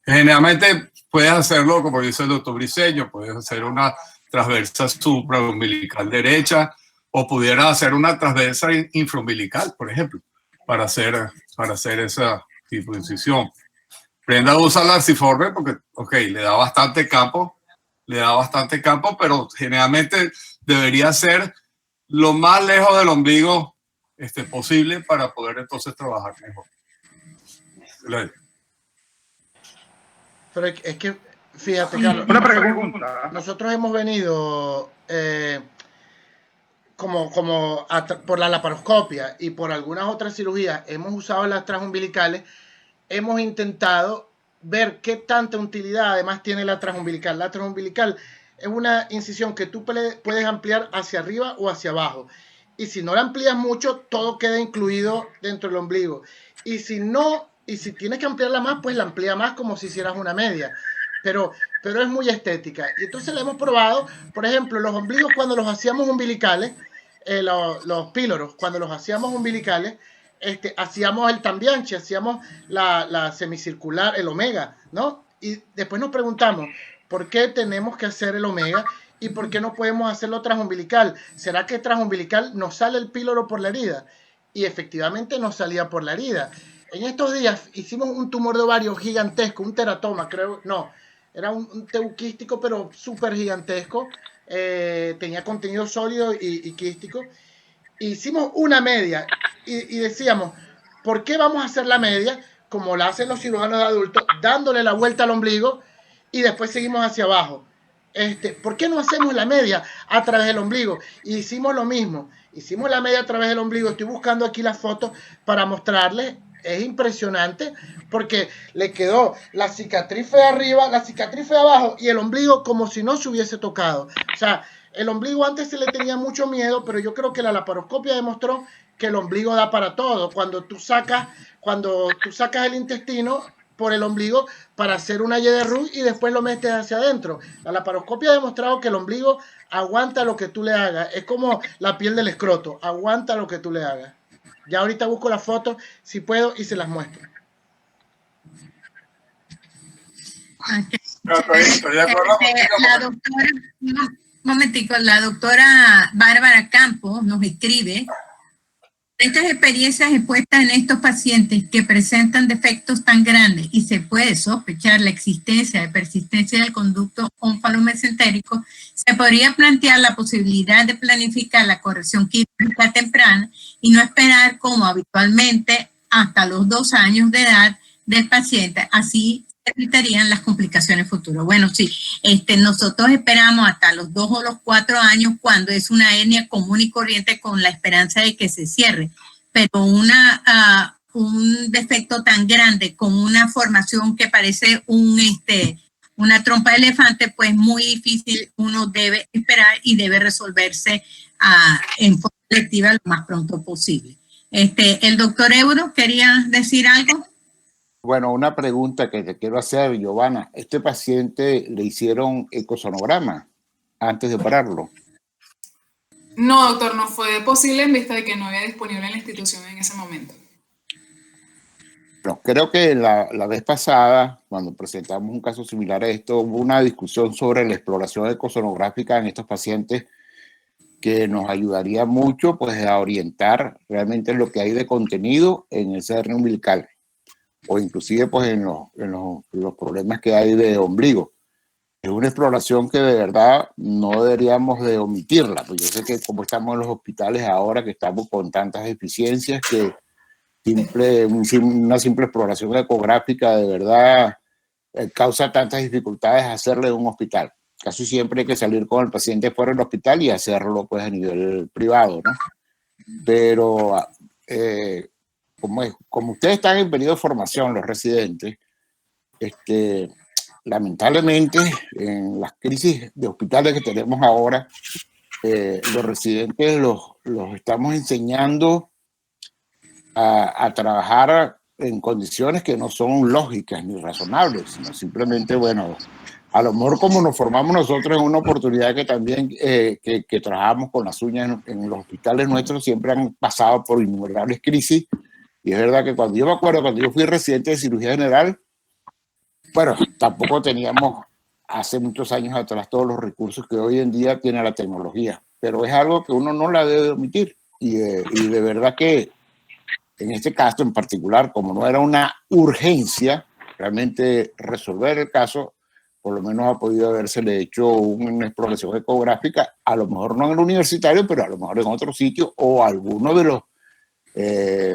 Generalmente puedes hacerlo, como dice el doctor Briceño, puedes hacer una transversa supraumbilical derecha o pudieras hacer una transversa infraumbilical, por ejemplo, para hacer esa tipo de incisión. Brenda usa la arciforme porque, le da bastante campo, pero generalmente debería ser lo más lejos del ombligo posible para poder entonces trabajar mejor. Pero es que, fíjate, Carlos, una pregunta. Nosotros hemos venido por la laparoscopia y por algunas otras cirugías, hemos usado las transumbilicales, hemos intentado ver qué tanta utilidad además tiene la transumbilical. La transumbilical es una incisión que tú puedes ampliar hacia arriba o hacia abajo. Y si no la amplías mucho, todo queda incluido dentro del ombligo. Y si tienes que ampliarla más, pues la amplía más como si hicieras una media. Pero es muy estética. Y entonces la hemos probado, por ejemplo, los ombligos cuando los hacíamos umbilicales, los píloros, cuando los hacíamos umbilicales, hacíamos el tambianche, hacíamos la semicircular, el omega, ¿no? Y después nos preguntamos, ¿por qué tenemos que hacer el omega? ¿Y por qué no podemos hacerlo transumbilical? ¿Será que transumbilical nos sale el píloro por la herida? Y efectivamente nos salía por la herida. En estos días hicimos un tumor de ovario gigantesco, un teratoma, creo, no, era un teuquístico, pero súper gigantesco, tenía contenido sólido y quístico. Hicimos una media y decíamos, ¿por qué vamos a hacer la media como la hacen los cirujanos de adultos, dándole la vuelta al ombligo y después seguimos hacia abajo? ¿Por qué no hacemos la media a través del ombligo? Y hicimos lo mismo, hicimos la media a través del ombligo. Estoy buscando aquí las fotos para mostrarles. Es impresionante porque le quedó la cicatriz de arriba, la cicatriz de abajo y el ombligo como si no se hubiese tocado. O sea, el ombligo antes se le tenía mucho miedo, pero yo creo que la laparoscopia demostró que el ombligo da para todo. Cuando tú sacas el intestino por el ombligo para hacer una Y de Roux y después lo metes hacia adentro. La laparoscopia ha demostrado que el ombligo aguanta lo que tú le hagas. Es como la piel del escroto, aguanta lo que tú le hagas. Ya ahorita busco las fotos, si puedo, y se las muestro. La doctora Bárbara Campos nos escribe: estas experiencias expuestas en estos pacientes que presentan defectos tan grandes y se puede sospechar la existencia de persistencia del conducto onfalomesentérico, se podría plantear la posibilidad de planificar la corrección quirúrgica temprana y no esperar como habitualmente hasta los 2 años de edad del paciente. Así se evitarían las complicaciones futuras. Bueno, sí, nosotros esperamos hasta los 2 o los 4 años cuando es una hernia común y corriente con la esperanza de que se cierre. Pero un defecto tan grande con una formación que parece una trompa de elefante, pues muy difícil, uno debe esperar y debe resolverse en forma colectiva lo más pronto posible. El doctor Euro, ¿quería decir algo? Bueno, una pregunta que te quiero hacer, Giovanna. ¿Este paciente le hicieron ecosonograma antes de operarlo? No, doctor, no fue posible en vista de que no había disponible en la institución en ese momento. No, creo que la vez pasada, cuando presentamos un caso similar a esto, hubo una discusión sobre la exploración ecosonográfica en estos pacientes que nos ayudaría mucho pues, a orientar realmente lo que hay de contenido en el cerne umbilical o inclusive pues, en los problemas que hay de ombligo. Es una exploración que de verdad no deberíamos de omitirla, pues yo sé que como estamos en los hospitales ahora, que estamos con tantas deficiencias, que una simple exploración ecográfica de verdad causa tantas dificultades hacerle en un hospital. Casi siempre hay que salir con el paciente fuera del hospital y hacerlo pues a nivel privado, ¿no? Pero como ustedes están en periodo de formación, los residentes, lamentablemente en las crisis de hospitales que tenemos ahora, los residentes los estamos enseñando a trabajar en condiciones que no son lógicas ni razonables, sino simplemente, bueno, a lo mejor como nos formamos nosotros en una oportunidad que también que trabajamos con las uñas en los hospitales nuestros, siempre han pasado por innumerables crisis. Y es verdad que yo me acuerdo cuando yo fui residente de cirugía general, bueno, tampoco teníamos hace muchos años atrás todos los recursos que hoy en día tiene la tecnología, pero es algo que uno no la debe omitir. Y de verdad que en este caso en particular, como no era una urgencia realmente resolver el caso, por lo menos ha podido habérsele hecho una exploración ecográfica, a lo mejor no en el universitario, pero a lo mejor en otro sitio, o alguno de los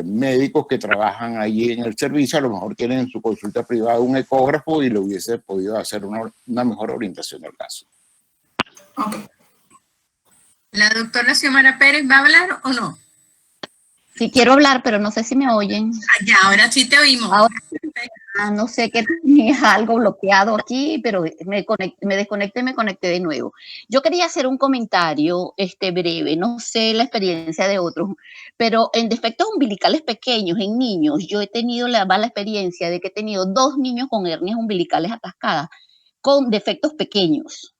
médicos que trabajan allí en el servicio, a lo mejor tienen en su consulta privada un ecógrafo y le hubiese podido hacer una mejor orientación del caso. Okay. ¿La doctora Xiomara Pérez va a hablar o no? Sí, quiero hablar, pero no sé si me oyen. Ya, ahora sí te oímos. Ahora, no sé que tenía algo bloqueado aquí, pero me desconecté y me conecté de nuevo. Yo quería hacer un comentario breve, no sé la experiencia de otros, pero en defectos umbilicales pequeños, en niños, yo he tenido la mala experiencia de que he tenido 2 niños con hernias umbilicales atascadas, con defectos pequeños.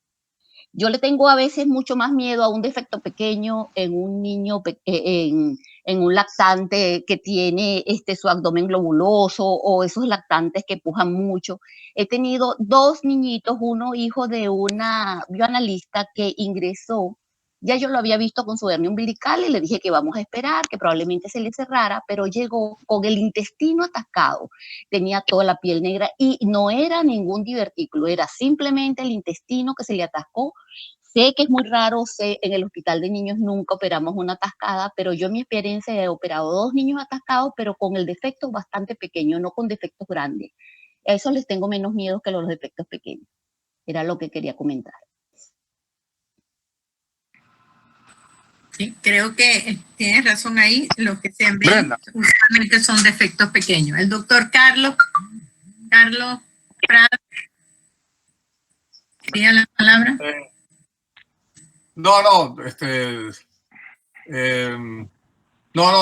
Yo le tengo a veces mucho más miedo a un defecto pequeño en un niño, en un lactante que tiene su abdomen globuloso o esos lactantes que pujan mucho. He tenido 2 niñitos, uno hijo de una bioanalista que ingresó, ya yo lo había visto con su hernia umbilical y le dije que vamos a esperar, que probablemente se le cerrara, pero llegó con el intestino atascado, tenía toda la piel negra y no era ningún divertículo, era simplemente el intestino que se le atascó. Sé que es muy raro, en el hospital de niños nunca operamos una atascada, pero yo en mi experiencia he operado 2 niños atascados, pero con el defecto bastante pequeño, no con defectos grandes. A eso les tengo menos miedo que a los defectos pequeños. Era lo que quería comentar. Sí, creo que tienes razón ahí. Lo que se ven usualmente son defectos pequeños. El doctor Carlos Prado. ¿Tiene la palabra?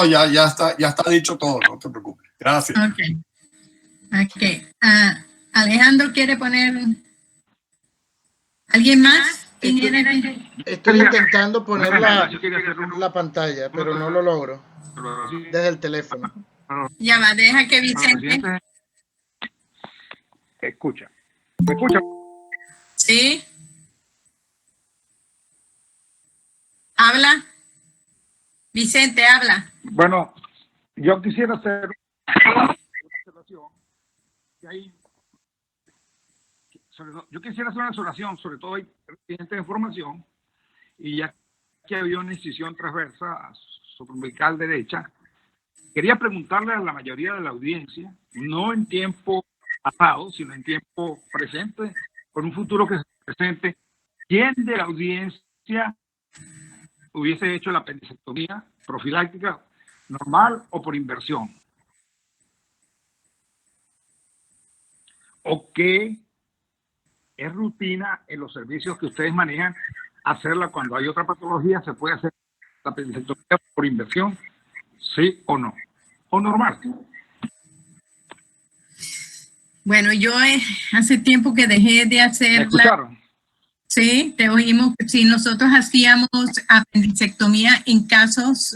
Ya está dicho todo, no te preocupes. Gracias. Ok. Alejandro quiere poner. ¿Alguien más? Estoy intentando poner la pantalla, pero no lo logro. Desde el teléfono. Ya va, deja que Vicente. Escucha. ¿Me escucha? Sí. Habla. Vicente, habla. Bueno, yo quisiera hacer una observación. Yo quisiera hacer una observación, sobre todo hay residentes de formación, y ya que había una incisión transversa supraumbilical derecha, quería preguntarle a la mayoría de la audiencia, no en tiempo pasado, sino en tiempo presente, con un futuro que se presente, ¿quién de la audiencia hubiese hecho la apendicectomía profiláctica normal o por inversión? o que es rutina en los servicios que ustedes manejan hacerla cuando hay otra patología? ¿Se puede hacer la apendicectomía por inversión? ¿Sí o no? ¿O normal? Bueno, yo hace tiempo que dejé de hacer ¿Me escucharon? Sí, te oímos. Sí, nosotros hacíamos apendicectomía en casos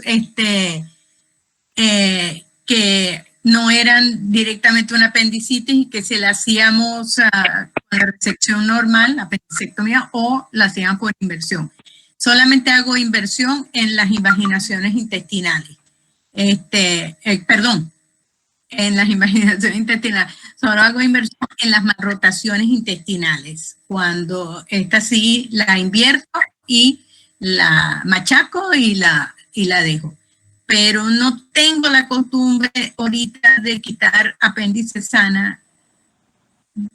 que no eran directamente una apendicitis y que se la hacíamos con la resección normal, la apendicectomía, o la hacíamos por inversión. Solamente hago inversión en las invaginaciones intestinales. Perdón, en las invaginaciones intestinales. Solo hago inversión en las malrotaciones intestinales. Cuando esta sí la invierto y la machaco y la dejo. Pero no tengo la costumbre ahorita de quitar apéndice sana,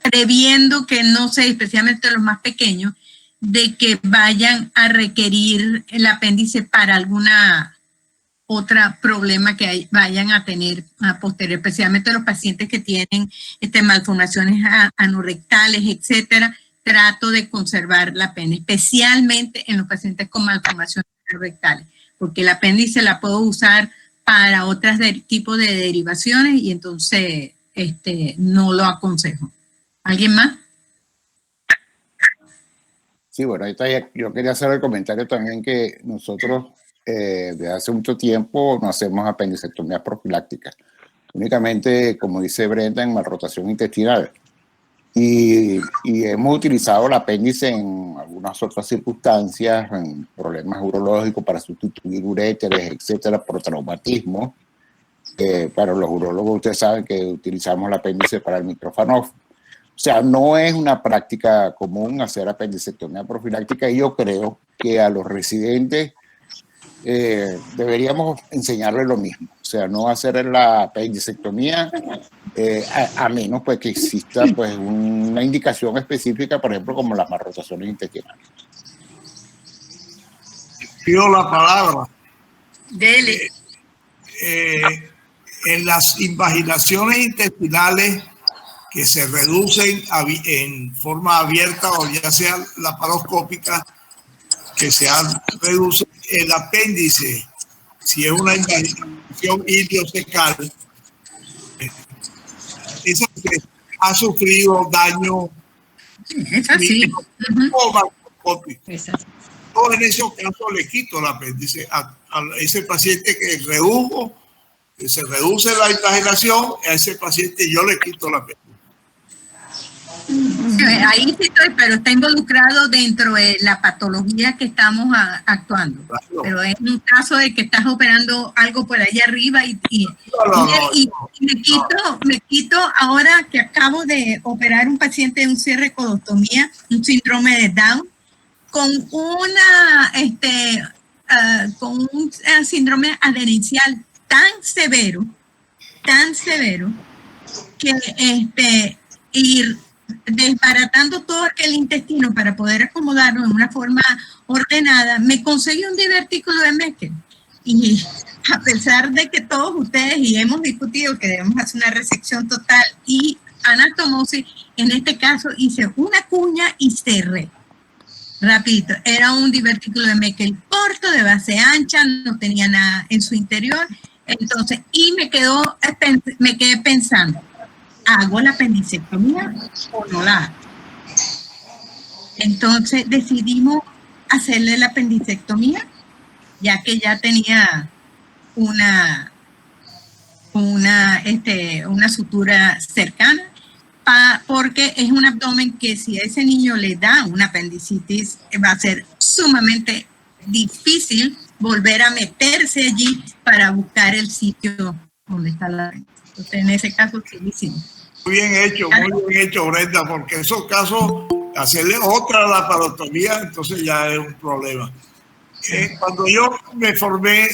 previendo que, no sé, especialmente los más pequeños, de que vayan a requerir el apéndice para alguna otra problema que vayan a tener a posterior, especialmente los pacientes que tienen malformaciones anorrectales, etcétera. Trato de conservar la apéndice, especialmente en los pacientes con malformaciones anorrectales, porque el apéndice la puedo usar para otros tipos de derivaciones y entonces no lo aconsejo. ¿Alguien más? Sí, bueno, ahí está. Yo quería hacer el comentario también que nosotros desde hace mucho tiempo no hacemos apendicectomías profilácticas. Únicamente, como dice Brenda, en malrotación intestinal. Y hemos utilizado el apéndice en algunas otras circunstancias, en problemas urológicos para sustituir uréteres, etcétera, por traumatismo. Para los urólogos, ustedes saben que utilizamos el apéndice para el microfanófilo. O sea, no es una práctica común hacer apendicectomía profiláctica y yo creo que a los residentes deberíamos enseñarles lo mismo. O sea, no hacer la apendicectomía a menos pues que exista pues una indicación específica, por ejemplo, como las malrotaciones intestinales. Pido la palabra. Dele. En las invaginaciones intestinales que se reducen en forma abierta o ya sea laparoscópica, que se reduce el apéndice, si es una invaginación iliocecal, esa que ha sufrido daño o macroscópico. Yo en ese caso le quito el apéndice a ese paciente que se reduce la invaginación, a ese paciente yo le quito el apéndice. Ahí sí estoy, pero está involucrado dentro de la patología que estamos actuando. Claro. Pero es un caso de que estás operando algo por allá arriba y me quito ahora que acabo de operar un paciente de un cierre colostomía, un síndrome de Down, con un síndrome adherencial tan severo que ir desbaratando todo aquel intestino para poder acomodarlo en una forma ordenada, me conseguí un divertículo de Meckel. Y a pesar de que todos ustedes y hemos discutido que debemos hacer una resección total y anastomosis, en este caso hice una cuña y cerré. Rapidito, era un divertículo de Meckel corto, de base ancha, no tenía nada en su interior. Entonces, y me quedé pensando, ¿hago la apendicectomía o no la hago? Entonces decidimos hacerle la apendicectomía, ya que ya tenía una sutura cercana, porque es un abdomen que si a ese niño le da una apendicitis va a ser sumamente difícil volver a meterse allí para buscar el sitio donde está la apendicitis. Entonces, en ese caso sí lo hicimos. Muy bien hecho, Brenda, porque esos casos, hacerle otra laparotomía, entonces ya es un problema. Cuando yo me formé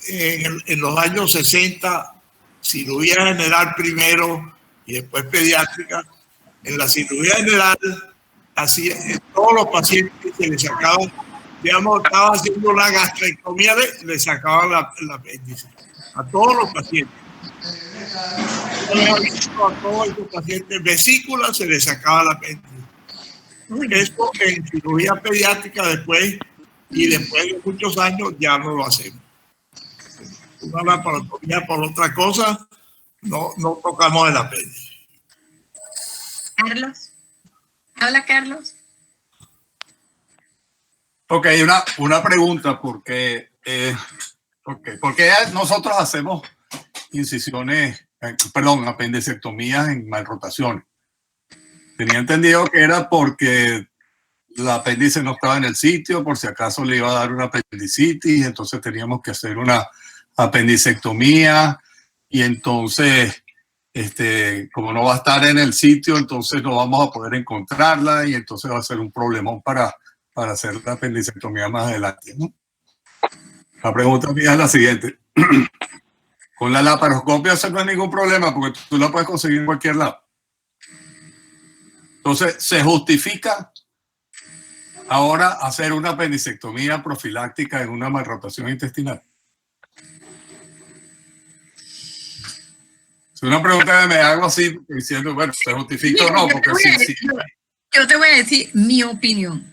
en los años 60, cirugía general primero y después pediátrica, en la cirugía general, así todos los pacientes se les sacaban, digamos, estaba haciendo una gastrectomía, le sacaban la apéndice a todos los pacientes. a todos estos pacientes vesícula, se les sacaba la apéndice. Esto en cirugía pediátrica después de muchos años ya no lo hacemos. Una laparotomía por otra cosa, no tocamos el apéndice. Carlos. Hola, Carlos. Ok, una pregunta, porque nosotros hacemos apendicectomías en malrotaciones. Tenía entendido que era porque el apéndice no estaba en el sitio, por si acaso le iba a dar una apendicitis, entonces teníamos que hacer una apendicectomía y entonces, como no va a estar en el sitio, entonces no vamos a poder encontrarla y entonces va a ser un problemón para hacer la apendicectomía más adelante, ¿no? La pregunta mía es la siguiente. Con la laparoscopia eso no es ningún problema porque tú la puedes conseguir en cualquier lado. Entonces, ¿se justifica ahora hacer una apendicectomía profiláctica en una malrotación intestinal? Es una pregunta que me hago así, diciendo, bueno, ¿se justifica o no? Porque yo te voy a decir mi opinión.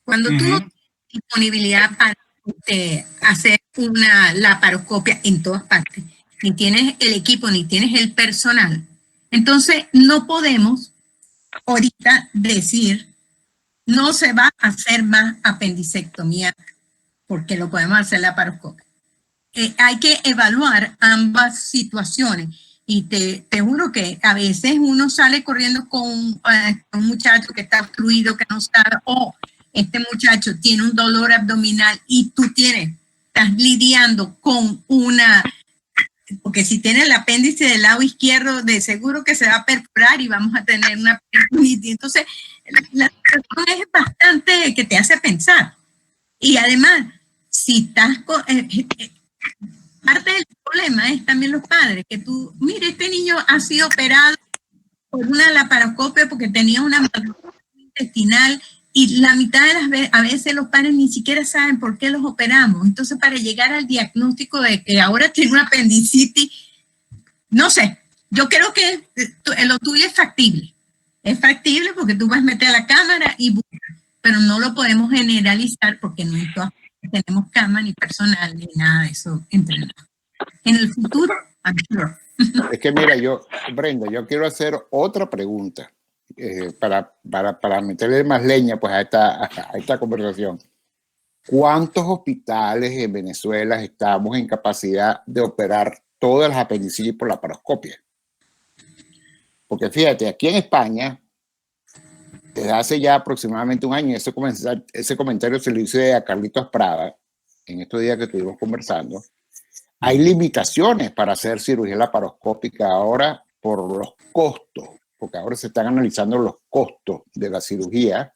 Cuando tú no tienes disponibilidad para hacer una laparoscopia en todas partes, ni tienes el equipo, ni tienes el personal, entonces no podemos ahorita decir no se va a hacer más apendicectomía porque lo podemos hacer laparoscopia. Hay que evaluar ambas situaciones y te juro que a veces uno sale corriendo con un muchacho que está obstruido, que no sabe, este muchacho tiene un dolor abdominal y tú estás lidiando con porque si tiene el apéndice del lado izquierdo, de seguro que se va a perforar y vamos a tener una peritonitis. Entonces, la situación es bastante que te hace pensar. Y además, si estás parte del problema es también los padres, que mire, este niño ha sido operado por una laparoscopia porque tenía una malformación intestinal y la mitad de las veces, a veces los padres ni siquiera saben por qué los operamos. Entonces, para llegar al diagnóstico de que ahora tiene una apendicitis, no sé, yo creo que lo tuyo es factible. Es factible porque tú vas a meter la cámara y buscas, pero no lo podemos generalizar porque no tenemos cámara ni personal ni nada de eso entrenado. En el futuro, I'm sure. Es que mira, Brenda, yo quiero hacer otra pregunta. Para meterle más leña pues a esta conversación. ¿Cuántos hospitales en Venezuela estamos en capacidad de operar todas las apendicitis por laparoscopia? Porque fíjate, aquí en España, desde hace ya aproximadamente un año, ese comentario se lo hice a Carlitos Prada en estos días que estuvimos conversando, hay limitaciones para hacer cirugía laparoscópica ahora por los costos, porque ahora se están analizando los costos de la cirugía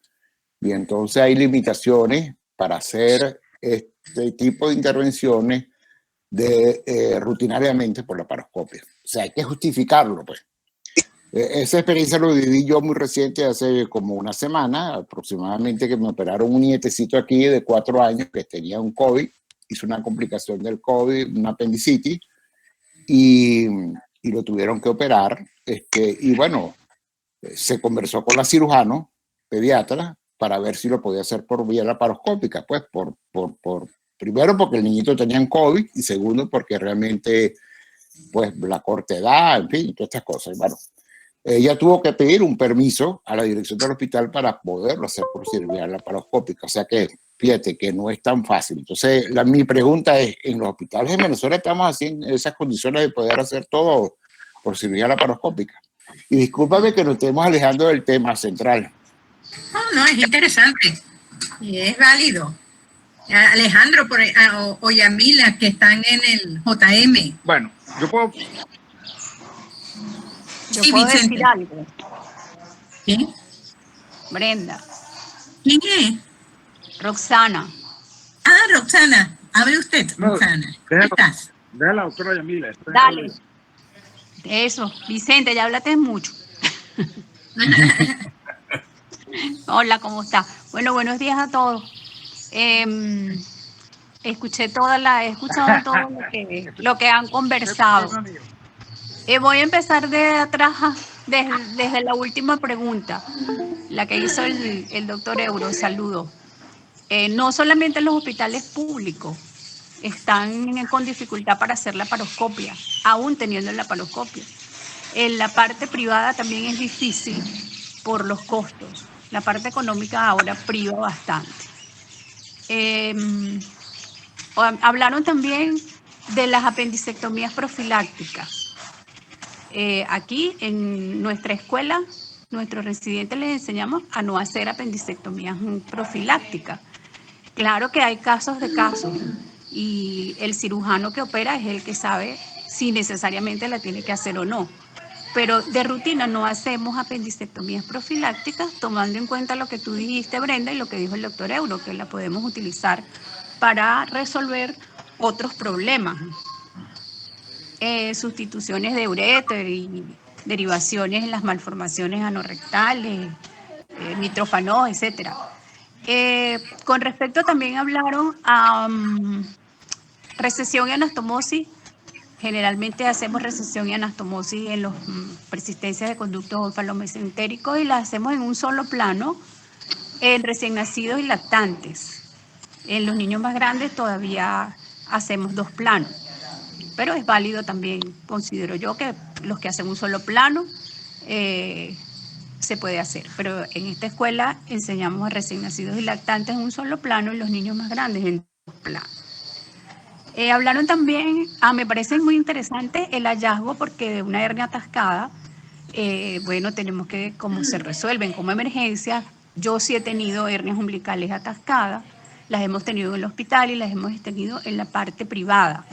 y entonces hay limitaciones para hacer este tipo de intervenciones rutinariamente por laparoscopia. O sea, hay que justificarlo, pues. Esa experiencia lo viví yo muy reciente, hace como una semana aproximadamente, que me operaron un nietecito aquí de 4 años que tenía un COVID, hizo una complicación del COVID, una apendicitis, y lo tuvieron que operar. Y bueno, se conversó con la cirujano pediatra para ver si lo podía hacer por vía laparoscópica, pues primero porque el niñito tenía un COVID y segundo porque realmente pues la corta edad, en fin, todas estas cosas. Bueno, ella tuvo que pedir un permiso a la dirección del hospital para poderlo hacer por cirugía laparoscópica, o sea que fíjate que no es tan fácil. Entonces mi pregunta es, ¿en los hospitales de Venezuela estamos así en esas condiciones de poder hacer todo por cirugía laparoscópica? Y discúlpame que nos estemos alejando del tema central. No, es interesante y es válido. Alejandro o Yamila, que están en el JM. Bueno, yo puedo decir algo. ¿Quién? Brenda. ¿Quién es? Roxana. Roxana. Hable usted, Roxana. ¿Cómo estás? Deja a la doctora Yamila. Dale. Eso, Vicente, ya hablaste mucho. Hola, ¿cómo está? Bueno, buenos días a todos. He escuchado todo lo que han conversado. Voy a empezar de atrás, desde la última pregunta, la que hizo el doctor Euro. Saludo. No solamente los hospitales públicos están con dificultad para hacer la laparoscopia, aún teniendo la laparoscopia. En la parte privada también es difícil por los costos. La parte económica ahora priva bastante. Hablaron también de las apendicectomías profilácticas. Aquí en nuestra escuela, nuestros residentes les enseñamos a no hacer apendicectomías profilácticas. Claro que hay casos de casos y el cirujano que opera es el que sabe si necesariamente la tiene que hacer o no. Pero de rutina no hacemos apendicectomías profilácticas, tomando en cuenta lo que tú dijiste, Brenda, y lo que dijo el doctor Euro, que la podemos utilizar para resolver otros problemas. Sustituciones de uréter y derivaciones en las malformaciones anorrectales, nitrófanos, etc. Con respecto también hablaron a recesión y anastomosis. Generalmente hacemos recesión y anastomosis en las persistencias de conductos ónfalo-mesentéricos y las hacemos en un solo plano en recién nacidos y lactantes. En los niños más grandes todavía hacemos 2 planos, pero es válido también, considero yo, que los que hacen un solo plano se puede hacer. Pero en esta escuela enseñamos a recién nacidos y lactantes en un solo plano y los niños más grandes en 2 planos. Hablaron también, me parece muy interesante el hallazgo, porque de una hernia atascada, bueno, tenemos que, cómo se resuelven como emergencia. Yo sí he tenido hernias umbilicales atascadas, las hemos tenido en el hospital y las hemos tenido en la parte privada.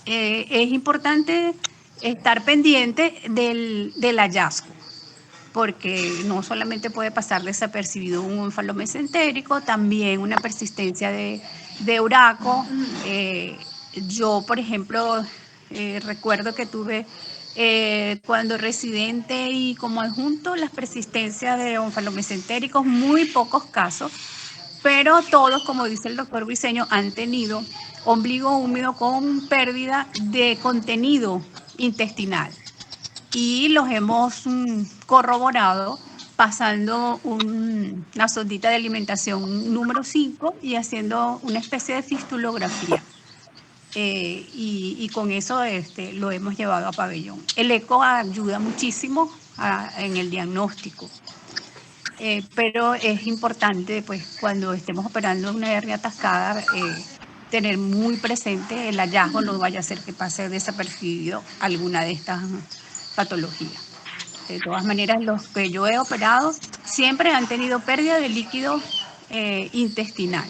Es importante estar pendiente del hallazgo, porque no solamente puede pasar desapercibido un ónfalo-mesentérico, también una persistencia de uraco. Yo, por ejemplo, recuerdo que tuve cuando residente y como adjunto las persistencias de ónfalo-mesentéricos, muy pocos casos, pero todos, como dice el doctor Briceño, han tenido ombligo húmedo con pérdida de contenido intestinal. Y los hemos corroborado pasando una sondita de alimentación número 5 y haciendo una especie de fistulografía. Y con eso lo hemos llevado a pabellón. El eco ayuda muchísimo en el diagnóstico. Pero es importante, pues, cuando estemos operando una hernia atascada, tener muy presente el hallazgo, no vaya a ser que pase desapercibido alguna de estas patologías. De todas maneras, los que yo he operado siempre han tenido pérdida de líquido intestinal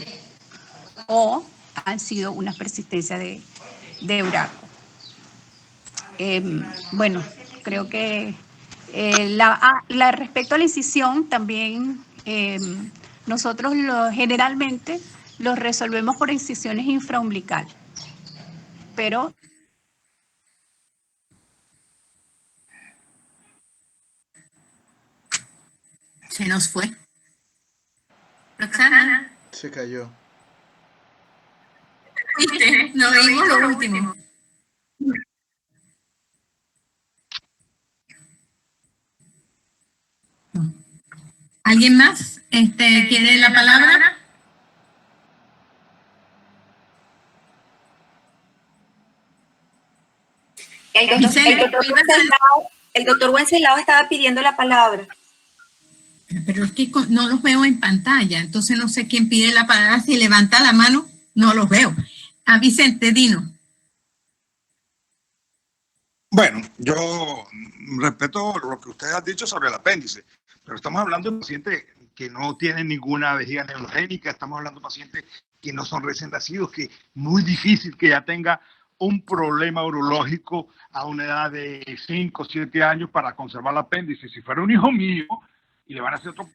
o han sido una persistencia de uraco. Bueno, creo que respecto a la incisión también nosotros generalmente los resolvemos por incisiones infraumbilicales, pero se nos fue. Roxana. Se cayó. ¿Viste? No vimos lo último. ¿Alguien más quiere la palabra? El doctor Wenceslao estaba pidiendo la palabra. Pero es que no los veo en pantalla, entonces no sé quién pide la palabra. Si levanta la mano, no los veo. Vicente, dino. Bueno, yo respeto lo que usted ha dicho sobre el apéndice, pero estamos hablando de pacientes que no tienen ninguna vejiga neurogénica, estamos hablando de pacientes que no son recién nacidos, que es muy difícil que ya tenga un problema urológico a una edad de 5 o 7 años para conservar el apéndice. Si fuera un hijo mío y le van a hacer otro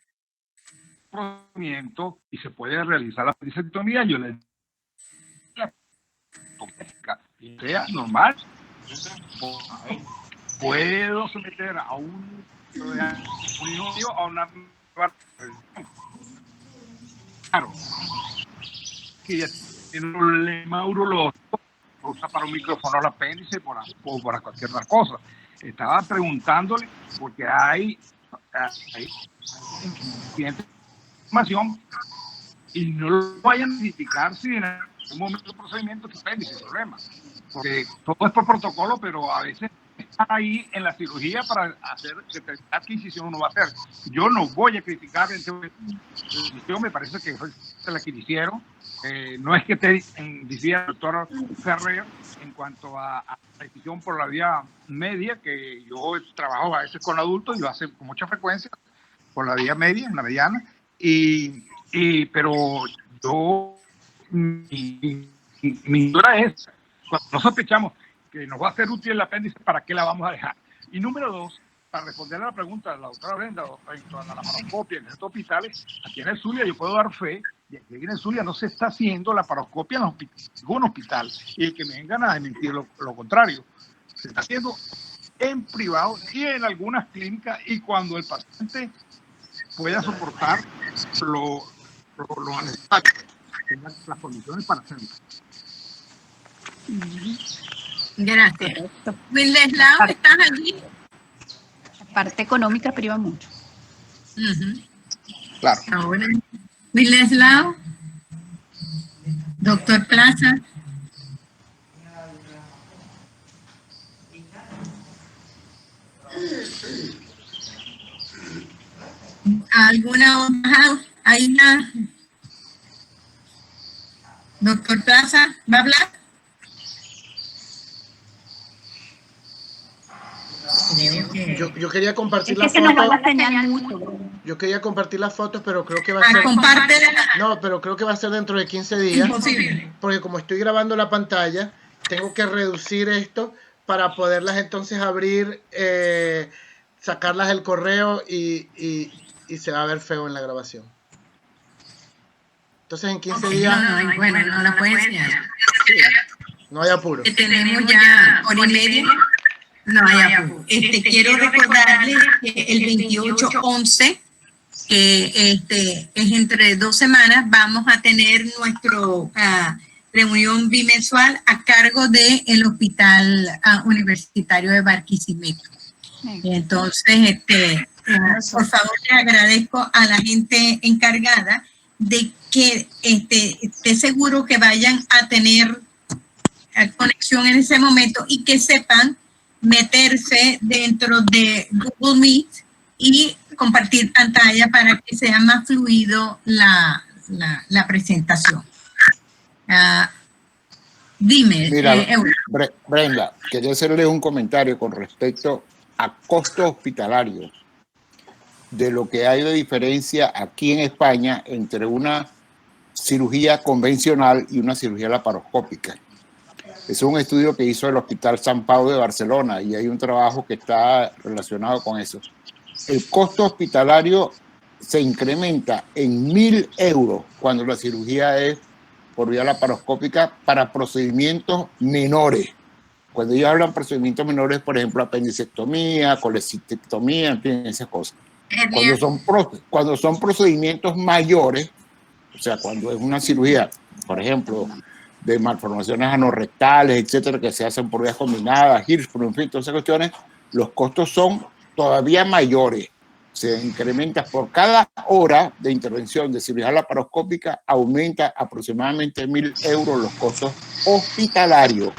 procedimiento y se puede realizar la apendicectomía, yo le digo, sea normal, puedo someter a un hijo mío a una... Claro, que ya tiene un problema urológico, usa para un micrófono al apéndice o para cualquier otra cosa. Estaba preguntándole porque hay información y no lo vayan a criticar si en algún momento del procedimiento es apéndice, el problema. Porque todo es por protocolo, pero a veces están ahí en la cirugía para hacer determinar qué incisión uno va a hacer. Yo no voy a criticar la decisión, me parece que fue la que hicieron. No es que esté decía el doctor Ferrer en cuanto a la decisión por la vía media, que yo trabajo a veces con adultos y lo hace con mucha frecuencia por la vía media, en la mediana, pero yo, mi duda es, cuando no sospechamos que nos va a ser útil el apéndice, ¿para qué la vamos a dejar? Y número dos, para responder a la pregunta de la doctora Brenda en torno a la laparoscopia en estos hospitales, aquí en el Zulia yo puedo dar fe de que aquí en el Zulia no se está haciendo la laparoscopia en ningún hospital, y que me vengan a desmentir lo contrario. Se está haciendo en privado y en algunas clínicas, y cuando el paciente pueda soportar lo necesario, tenga las condiciones para hacerlo. Gracias. Wenceslao, ¿estás allí? La parte económica priva mucho. Claro. Ahora, Wenceslao, doctor Plaza. ¿Alguna otra? ¿Hay una? Doctor Plaza, ¿va a hablar? Yo quería compartir Es las que se nos va fotos. la señal mucho. Yo quería compartir las fotos, pero creo que va a ser... No, pero creo que va a ser dentro de 15 días. Imposible. Porque como estoy grabando la pantalla, tengo que reducir esto para poderlas entonces abrir, sacarlas del correo y se va a ver feo en la grabación. Entonces en 15 días... Bueno, no la puedes enseñar. Sí, no hay apuro. Que tenemos ya hora y media. No hay apuro. Quiero recordarles que el 28-11, que es entre 2 semanas, vamos a tener nuestro reunión bimensual a cargo del Hospital Universitario de Barquisimeto. Entonces, por favor, le agradezco a la gente encargada de que esté seguro que vayan a tener conexión en ese momento y que sepan meterse dentro de Google Meet y compartir pantalla para que sea más fluido la presentación. Dime, Mira, Brenda, quería hacerle un comentario con respecto a costos hospitalarios, de lo que hay de diferencia aquí en España entre una cirugía convencional y una cirugía laparoscópica. Es un estudio que hizo el Hospital San Pau de Barcelona y hay un trabajo que está relacionado con eso. El costo hospitalario se incrementa en 1.000 euros cuando la cirugía es por vía laparoscópica para procedimientos menores. Cuando ellos hablan de procedimientos menores, por ejemplo, apendicectomía, colecistectomía, en fin, esas cosas. Cuando son procedimientos mayores, o sea, cuando es una cirugía, por ejemplo, de malformaciones anorrectales, etcétera, que se hacen por vías combinadas, Hirschsprung, en fin, todas esas cuestiones, los costos son todavía mayores. Se incrementa por cada hora de intervención de cirugía laparoscópica, aumenta aproximadamente 1.000 euros los costos hospitalarios.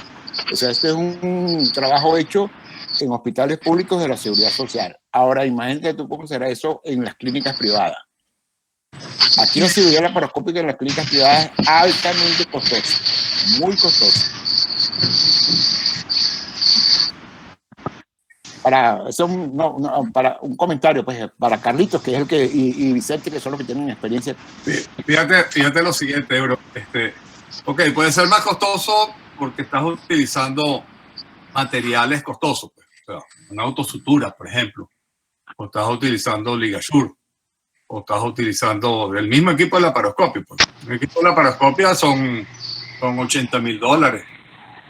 O sea, este es un trabajo hecho en hospitales públicos de la Seguridad Social. Ahora, imagínate tú cómo será eso en las clínicas privadas. Aquí la cirugía laparoscópica en las clínicas privadas es altamente costosa, muy costosa. Para un comentario, pues, para Carlitos, que es el que, y Vicente, que son los que tienen experiencia. Fíjate lo siguiente, Euro. Ok, puede ser más costoso porque estás utilizando materiales costosos, pues. O sea, una autosutura, por ejemplo, o estás utilizando ligasure, o estás utilizando el mismo equipo de laparoscopia. Pues. El equipo de laparoscopia son $80,000.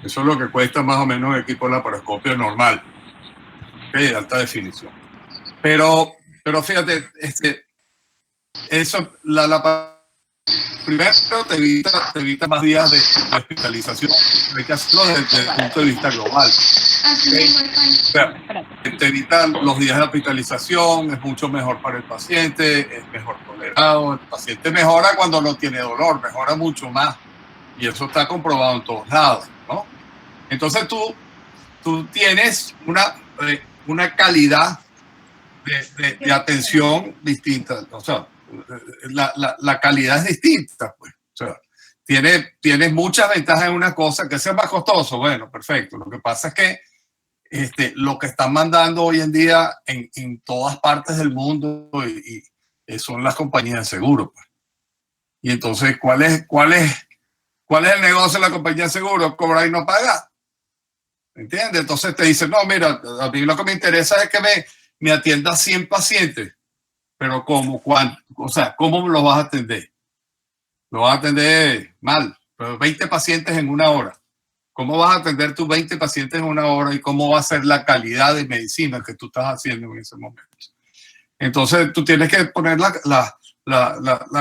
Eso es lo que cuesta más o menos el equipo de laparoscopia normal, de alta definición. Pero fíjate, la primero te evita más días de hospitalización. Hay que hacerlo desde el punto de vista global. ¿Okay? O sea, te evitan los días de hospitalización, es mucho mejor para el paciente, es mejor tolerado, el paciente mejora cuando no tiene dolor, mejora mucho más. Y eso está comprobado en todos lados, ¿no? Entonces tú tienes una calidad de atención distinta, o sea, la calidad es distinta, pues. O sea, tienes muchas ventajas en una cosa, que sea más costoso, bueno, perfecto. Lo que pasa es que lo que están mandando hoy en día en todas partes del mundo y son las compañías de seguro, pues. Y entonces, ¿cuál es el negocio de la compañía de seguro? Cobrar y no pagar. ¿Entiendes? Entonces te dicen, no, mira, a mí lo que me interesa es que me atienda 100 pacientes. Pero ¿cómo? ¿Cuánto? O sea, ¿cómo lo vas a atender? Lo vas a atender mal. Pero 20 pacientes en una hora. ¿Cómo vas a atender tus 20 pacientes en una hora? ¿Y cómo va a ser la calidad de medicina que tú estás haciendo en ese momento? Entonces tú tienes que poner la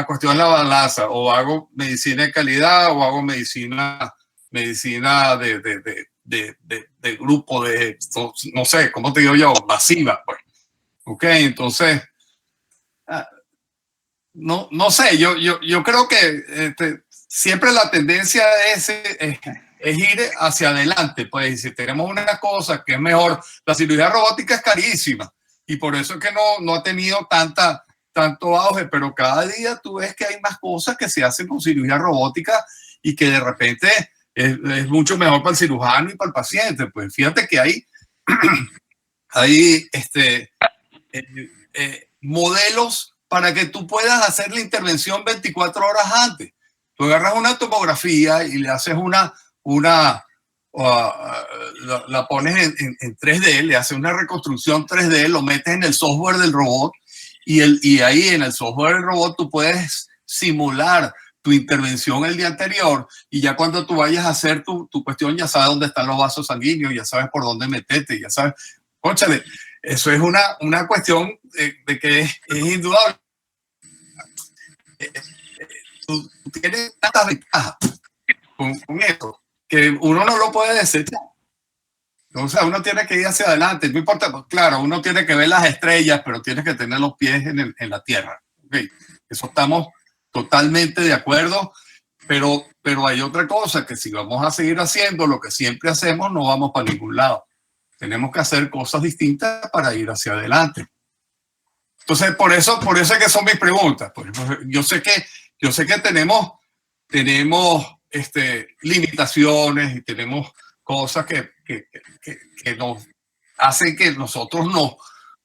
cuestión en la balanza. O hago medicina de calidad o hago medicina de grupo, no sé, ¿cómo te digo yo? Masiva, pues. Ok, entonces, no sé, yo creo que siempre la tendencia es ir hacia adelante, pues. Si tenemos una cosa que es mejor, la cirugía robótica es carísima y por eso es que no ha tenido tanto auge, pero cada día tú ves que hay más cosas que se hacen con cirugía robótica y que de repente es mucho mejor para el cirujano y para el paciente. Pues fíjate que hay modelos para que tú puedas hacer la intervención 24 horas antes. Tú agarras una tomografía y le haces la pones en 3D, le haces una reconstrucción 3D, lo metes en el software del robot y ahí en el software del robot tú puedes simular tu intervención el día anterior y ya cuando tú vayas a hacer tu cuestión ya sabes dónde están los vasos sanguíneos, ya sabes por dónde meterte, ya sabes. Cónchale, eso es una cuestión de que es indudable. Tú tienes tantas ventajas con esto que uno no lo puede desechar. O sea, uno tiene que ir hacia adelante. No importa, pues, claro, uno tiene que ver las estrellas, pero tiene que tener los pies en la tierra. ¿Okay? Eso estamos totalmente de acuerdo, pero hay otra cosa, que si vamos a seguir haciendo lo que siempre hacemos, no vamos para ningún lado. Tenemos que hacer cosas distintas para ir hacia adelante. Entonces, por eso es que son mis preguntas. Yo sé que tenemos limitaciones y tenemos cosas que nos hacen que nosotros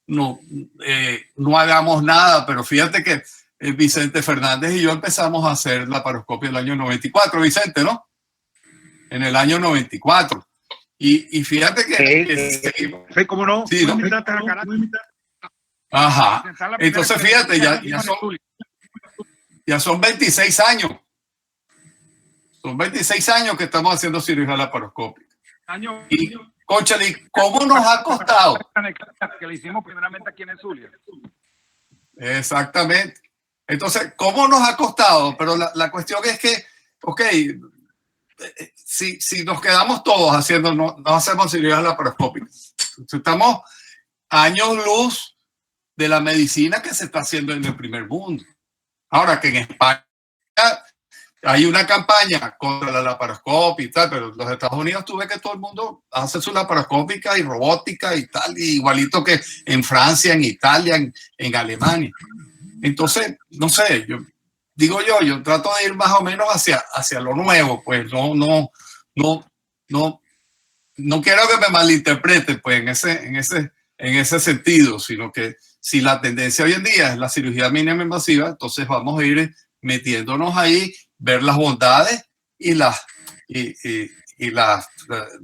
no hagamos nada, pero fíjate que Vicente Fernández y yo empezamos a hacer la laparoscopia en el año 94, Vicente, ¿no? En el año 94. Y fíjate que... ¿Cómo no? Sí, ¿no? Ajá. Entonces, fíjate, ya son 26 años. Son 26 años que estamos haciendo cirugía laparoscópica. Y, cónchale, ¿cómo nos ha costado? Que le hicimos primeramente aquí en el Zulia. Exactamente. Entonces, ¿cómo nos ha costado? Pero la cuestión es que, ok, si nos quedamos todos haciendo, no hacemos cirugía laparoscópica. Estamos años luz de la medicina que se está haciendo en el primer mundo. Ahora que en España hay una campaña contra la laparoscopia y tal, pero en los Estados Unidos tú ves que todo el mundo hace su laparoscópica y robótica y tal, igualito que en Francia, en Italia, en Alemania. Entonces, no sé, yo trato de ir más o menos hacia lo nuevo, pues no quiero que me malinterpreten, pues en ese sentido, sino que si la tendencia hoy en día es la cirugía mínima invasiva, entonces vamos a ir metiéndonos ahí, ver las bondades y las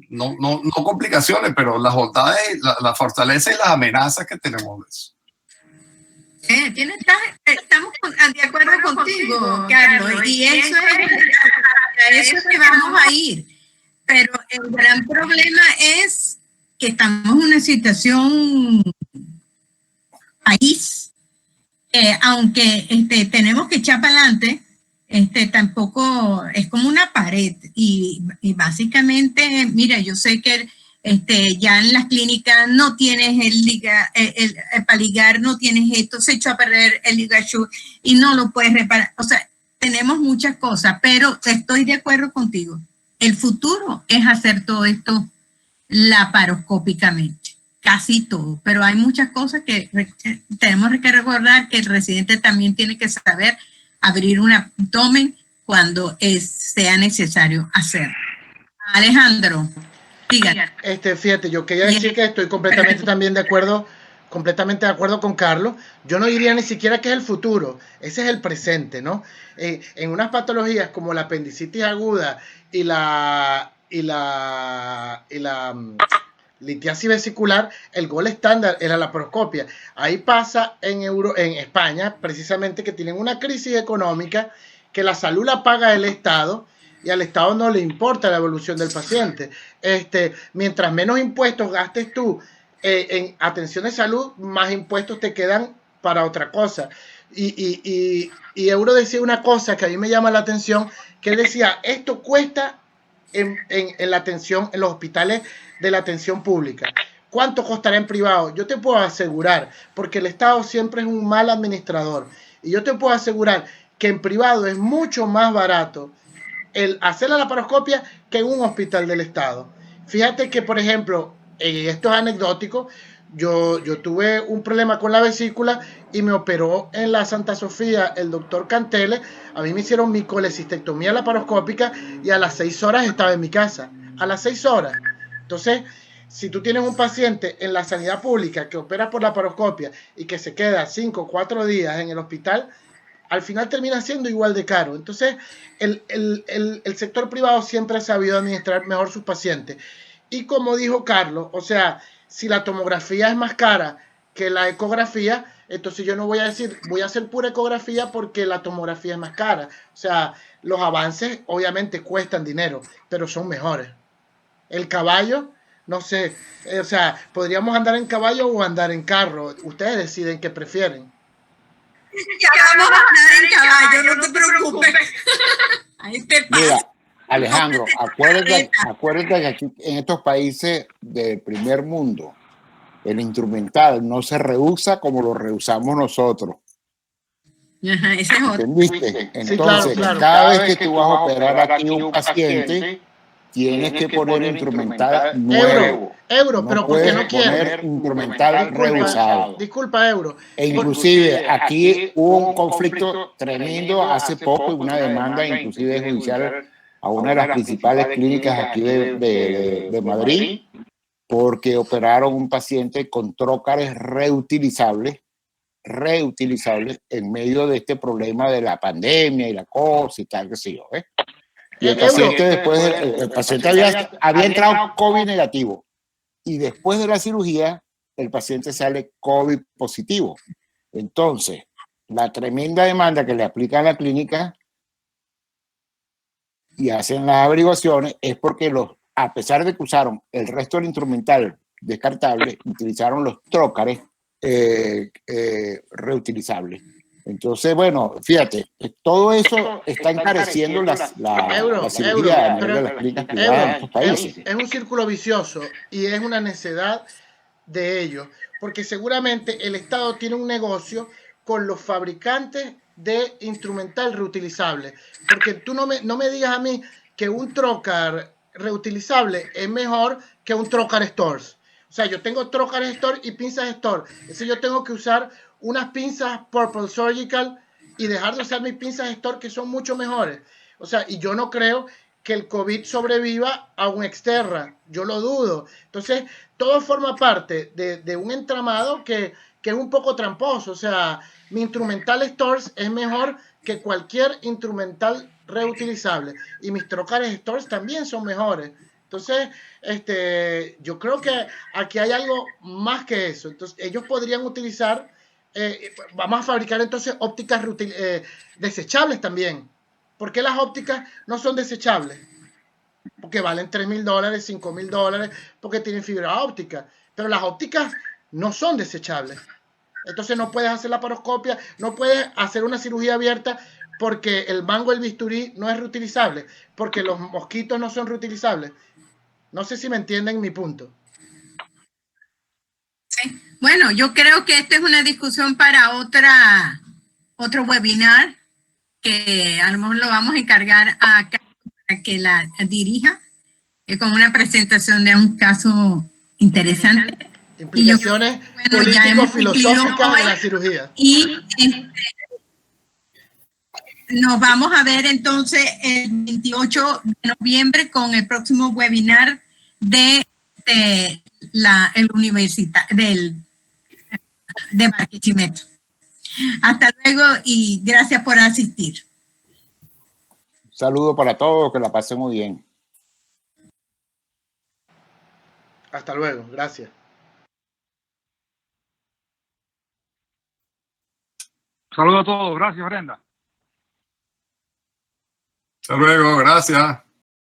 no complicaciones, pero las bondades, la fortaleza y las amenazas que tenemos de eso. Estamos de acuerdo contigo, Carlos, y eso es que vamos a ir. Pero el gran problema es que estamos en una situación país, aunque tenemos que echar para adelante, tampoco es como una pared y básicamente, mira, yo sé que ya en las clínicas no tienes para ligar, no tienes esto, se echó a perder el ligature y no lo puedes reparar. O sea, tenemos muchas cosas, pero estoy de acuerdo contigo. El futuro es hacer todo esto laparoscópicamente, casi todo, pero hay muchas cosas que tenemos que recordar que el residente también tiene que saber abrir un abdomen cuando sea necesario hacerlo. Alejandro, diga. Fíjate, yo quería decir que estoy completamente también de acuerdo, completamente de acuerdo con Carlos. Yo no diría ni siquiera que es el futuro, ese es el presente, ¿no? En unas patologías como la apendicitis aguda y la litiasis vesicular, el gol estándar es la laparoscopia. Ahí pasa en España, precisamente, que tienen una crisis económica, que la salud la paga el Estado y al Estado no le importa la evolución del paciente. Mientras menos impuestos gastes tú en atención de salud, más impuestos te quedan para otra cosa. Y Euro decía una cosa que a mí me llama la atención, que él decía, esto cuesta en la atención, en los hospitales de la atención pública. ¿Cuánto costará en privado? Yo te puedo asegurar, porque el Estado siempre es un mal administrador, y yo te puedo asegurar que en privado es mucho más barato el hacer la laparoscopia que en un hospital del Estado. Fíjate que, por ejemplo, esto es anecdótico, yo tuve un problema con la vesícula y me operó en la Santa Sofía el doctor Cantele. A mí me hicieron mi colecistectomía laparoscópica y a las 6 horas estaba en mi casa. A las 6 horas. Entonces, si tú tienes un paciente en la sanidad pública que opera por laparoscopia y que se queda 5 o 4 días en el hospital, al final termina siendo igual de caro. Entonces, el sector privado siempre ha sabido administrar mejor sus pacientes. Y como dijo Carlos, o sea, si la tomografía es más cara que la ecografía, entonces yo no voy a decir, voy a hacer pura ecografía porque la tomografía es más cara. O sea, los avances obviamente cuestan dinero, pero son mejores. El caballo, no sé, o sea, podríamos andar en caballo o andar en carro. Ustedes deciden qué prefieren. Ya vamos a andar en caballo, no te preocupes. Ahí te pasa. Mira, Alejandro, acuérdate que aquí en estos países del primer mundo, el instrumental no se rehúsa como lo rehusamos nosotros. Ajá, ese es otro. ¿Entendiste? Entonces, sí, claro. cada vez que tú vas a operar aquí a un paciente, tienes que poner instrumental nuevo. Euro, no pero ¿por qué no puedes poner quieren? instrumental rehusado. Disculpa, Euro. E inclusive aquí hubo un conflicto tremendo hace poco, una demanda inclusive judicial a una de las principales clínicas aquí de Madrid, porque operaron un paciente con trócares reutilizables en medio de este problema de la pandemia y la cosa y tal, que sé yo. Y el paciente después, el paciente había entrado COVID negativo y después de la cirugía el paciente sale COVID positivo. Entonces, la tremenda demanda que le aplican a la clínica y hacen las averiguaciones es porque a pesar de que usaron el resto del instrumental descartable, utilizaron los trócares reutilizables. Entonces, bueno, fíjate, todo eso está encareciendo la cirugía de las clínicas privadas en estos países. Es un círculo vicioso y es una necedad de ellos, porque seguramente el Estado tiene un negocio con los fabricantes de instrumental reutilizable, porque tú no me digas a mí que un trocar reutilizable es mejor que un trocar Stores. O sea, yo tengo trocar Store y pinzas Store. Ese yo tengo que usar unas pinzas Purple Surgical y dejar de usar mis pinzas Store, que son mucho mejores. O sea, y yo no creo que el COVID sobreviva a un Exterra. Yo lo dudo. Entonces, todo forma parte de un entramado que es un poco tramposo. O sea, mi instrumental Stores es mejor que cualquier instrumental reutilizable. Y mis trocares Stores también son mejores. Entonces, yo creo que aquí hay algo más que eso. Entonces, ellos podrían utilizar, vamos a fabricar entonces ópticas desechables también. ¿Por qué las ópticas no son desechables? Porque valen $3,000, $5,000, porque tienen fibra óptica. Pero las ópticas no son desechables. Entonces no puedes hacer laparoscopia, no puedes hacer una cirugía abierta porque el mango, el bisturí no es reutilizable, porque los mosquitos no son reutilizables. No sé si me entienden mi punto. Sí. Bueno, yo creo que esta es una discusión para otro webinar, que a lo mejor lo vamos a encargar a Carlos para que la dirija, con una presentación de un caso interesante. Implicaciones político-filosóficas de la cirugía. Y nos vamos a ver entonces el 28 de noviembre con el próximo webinar de Barquisimeto. Hasta luego y gracias por asistir. Saludo para todos, que la pasen muy bien. Hasta luego, gracias. Saludos a todos. Gracias, Brenda. Hasta luego, gracias.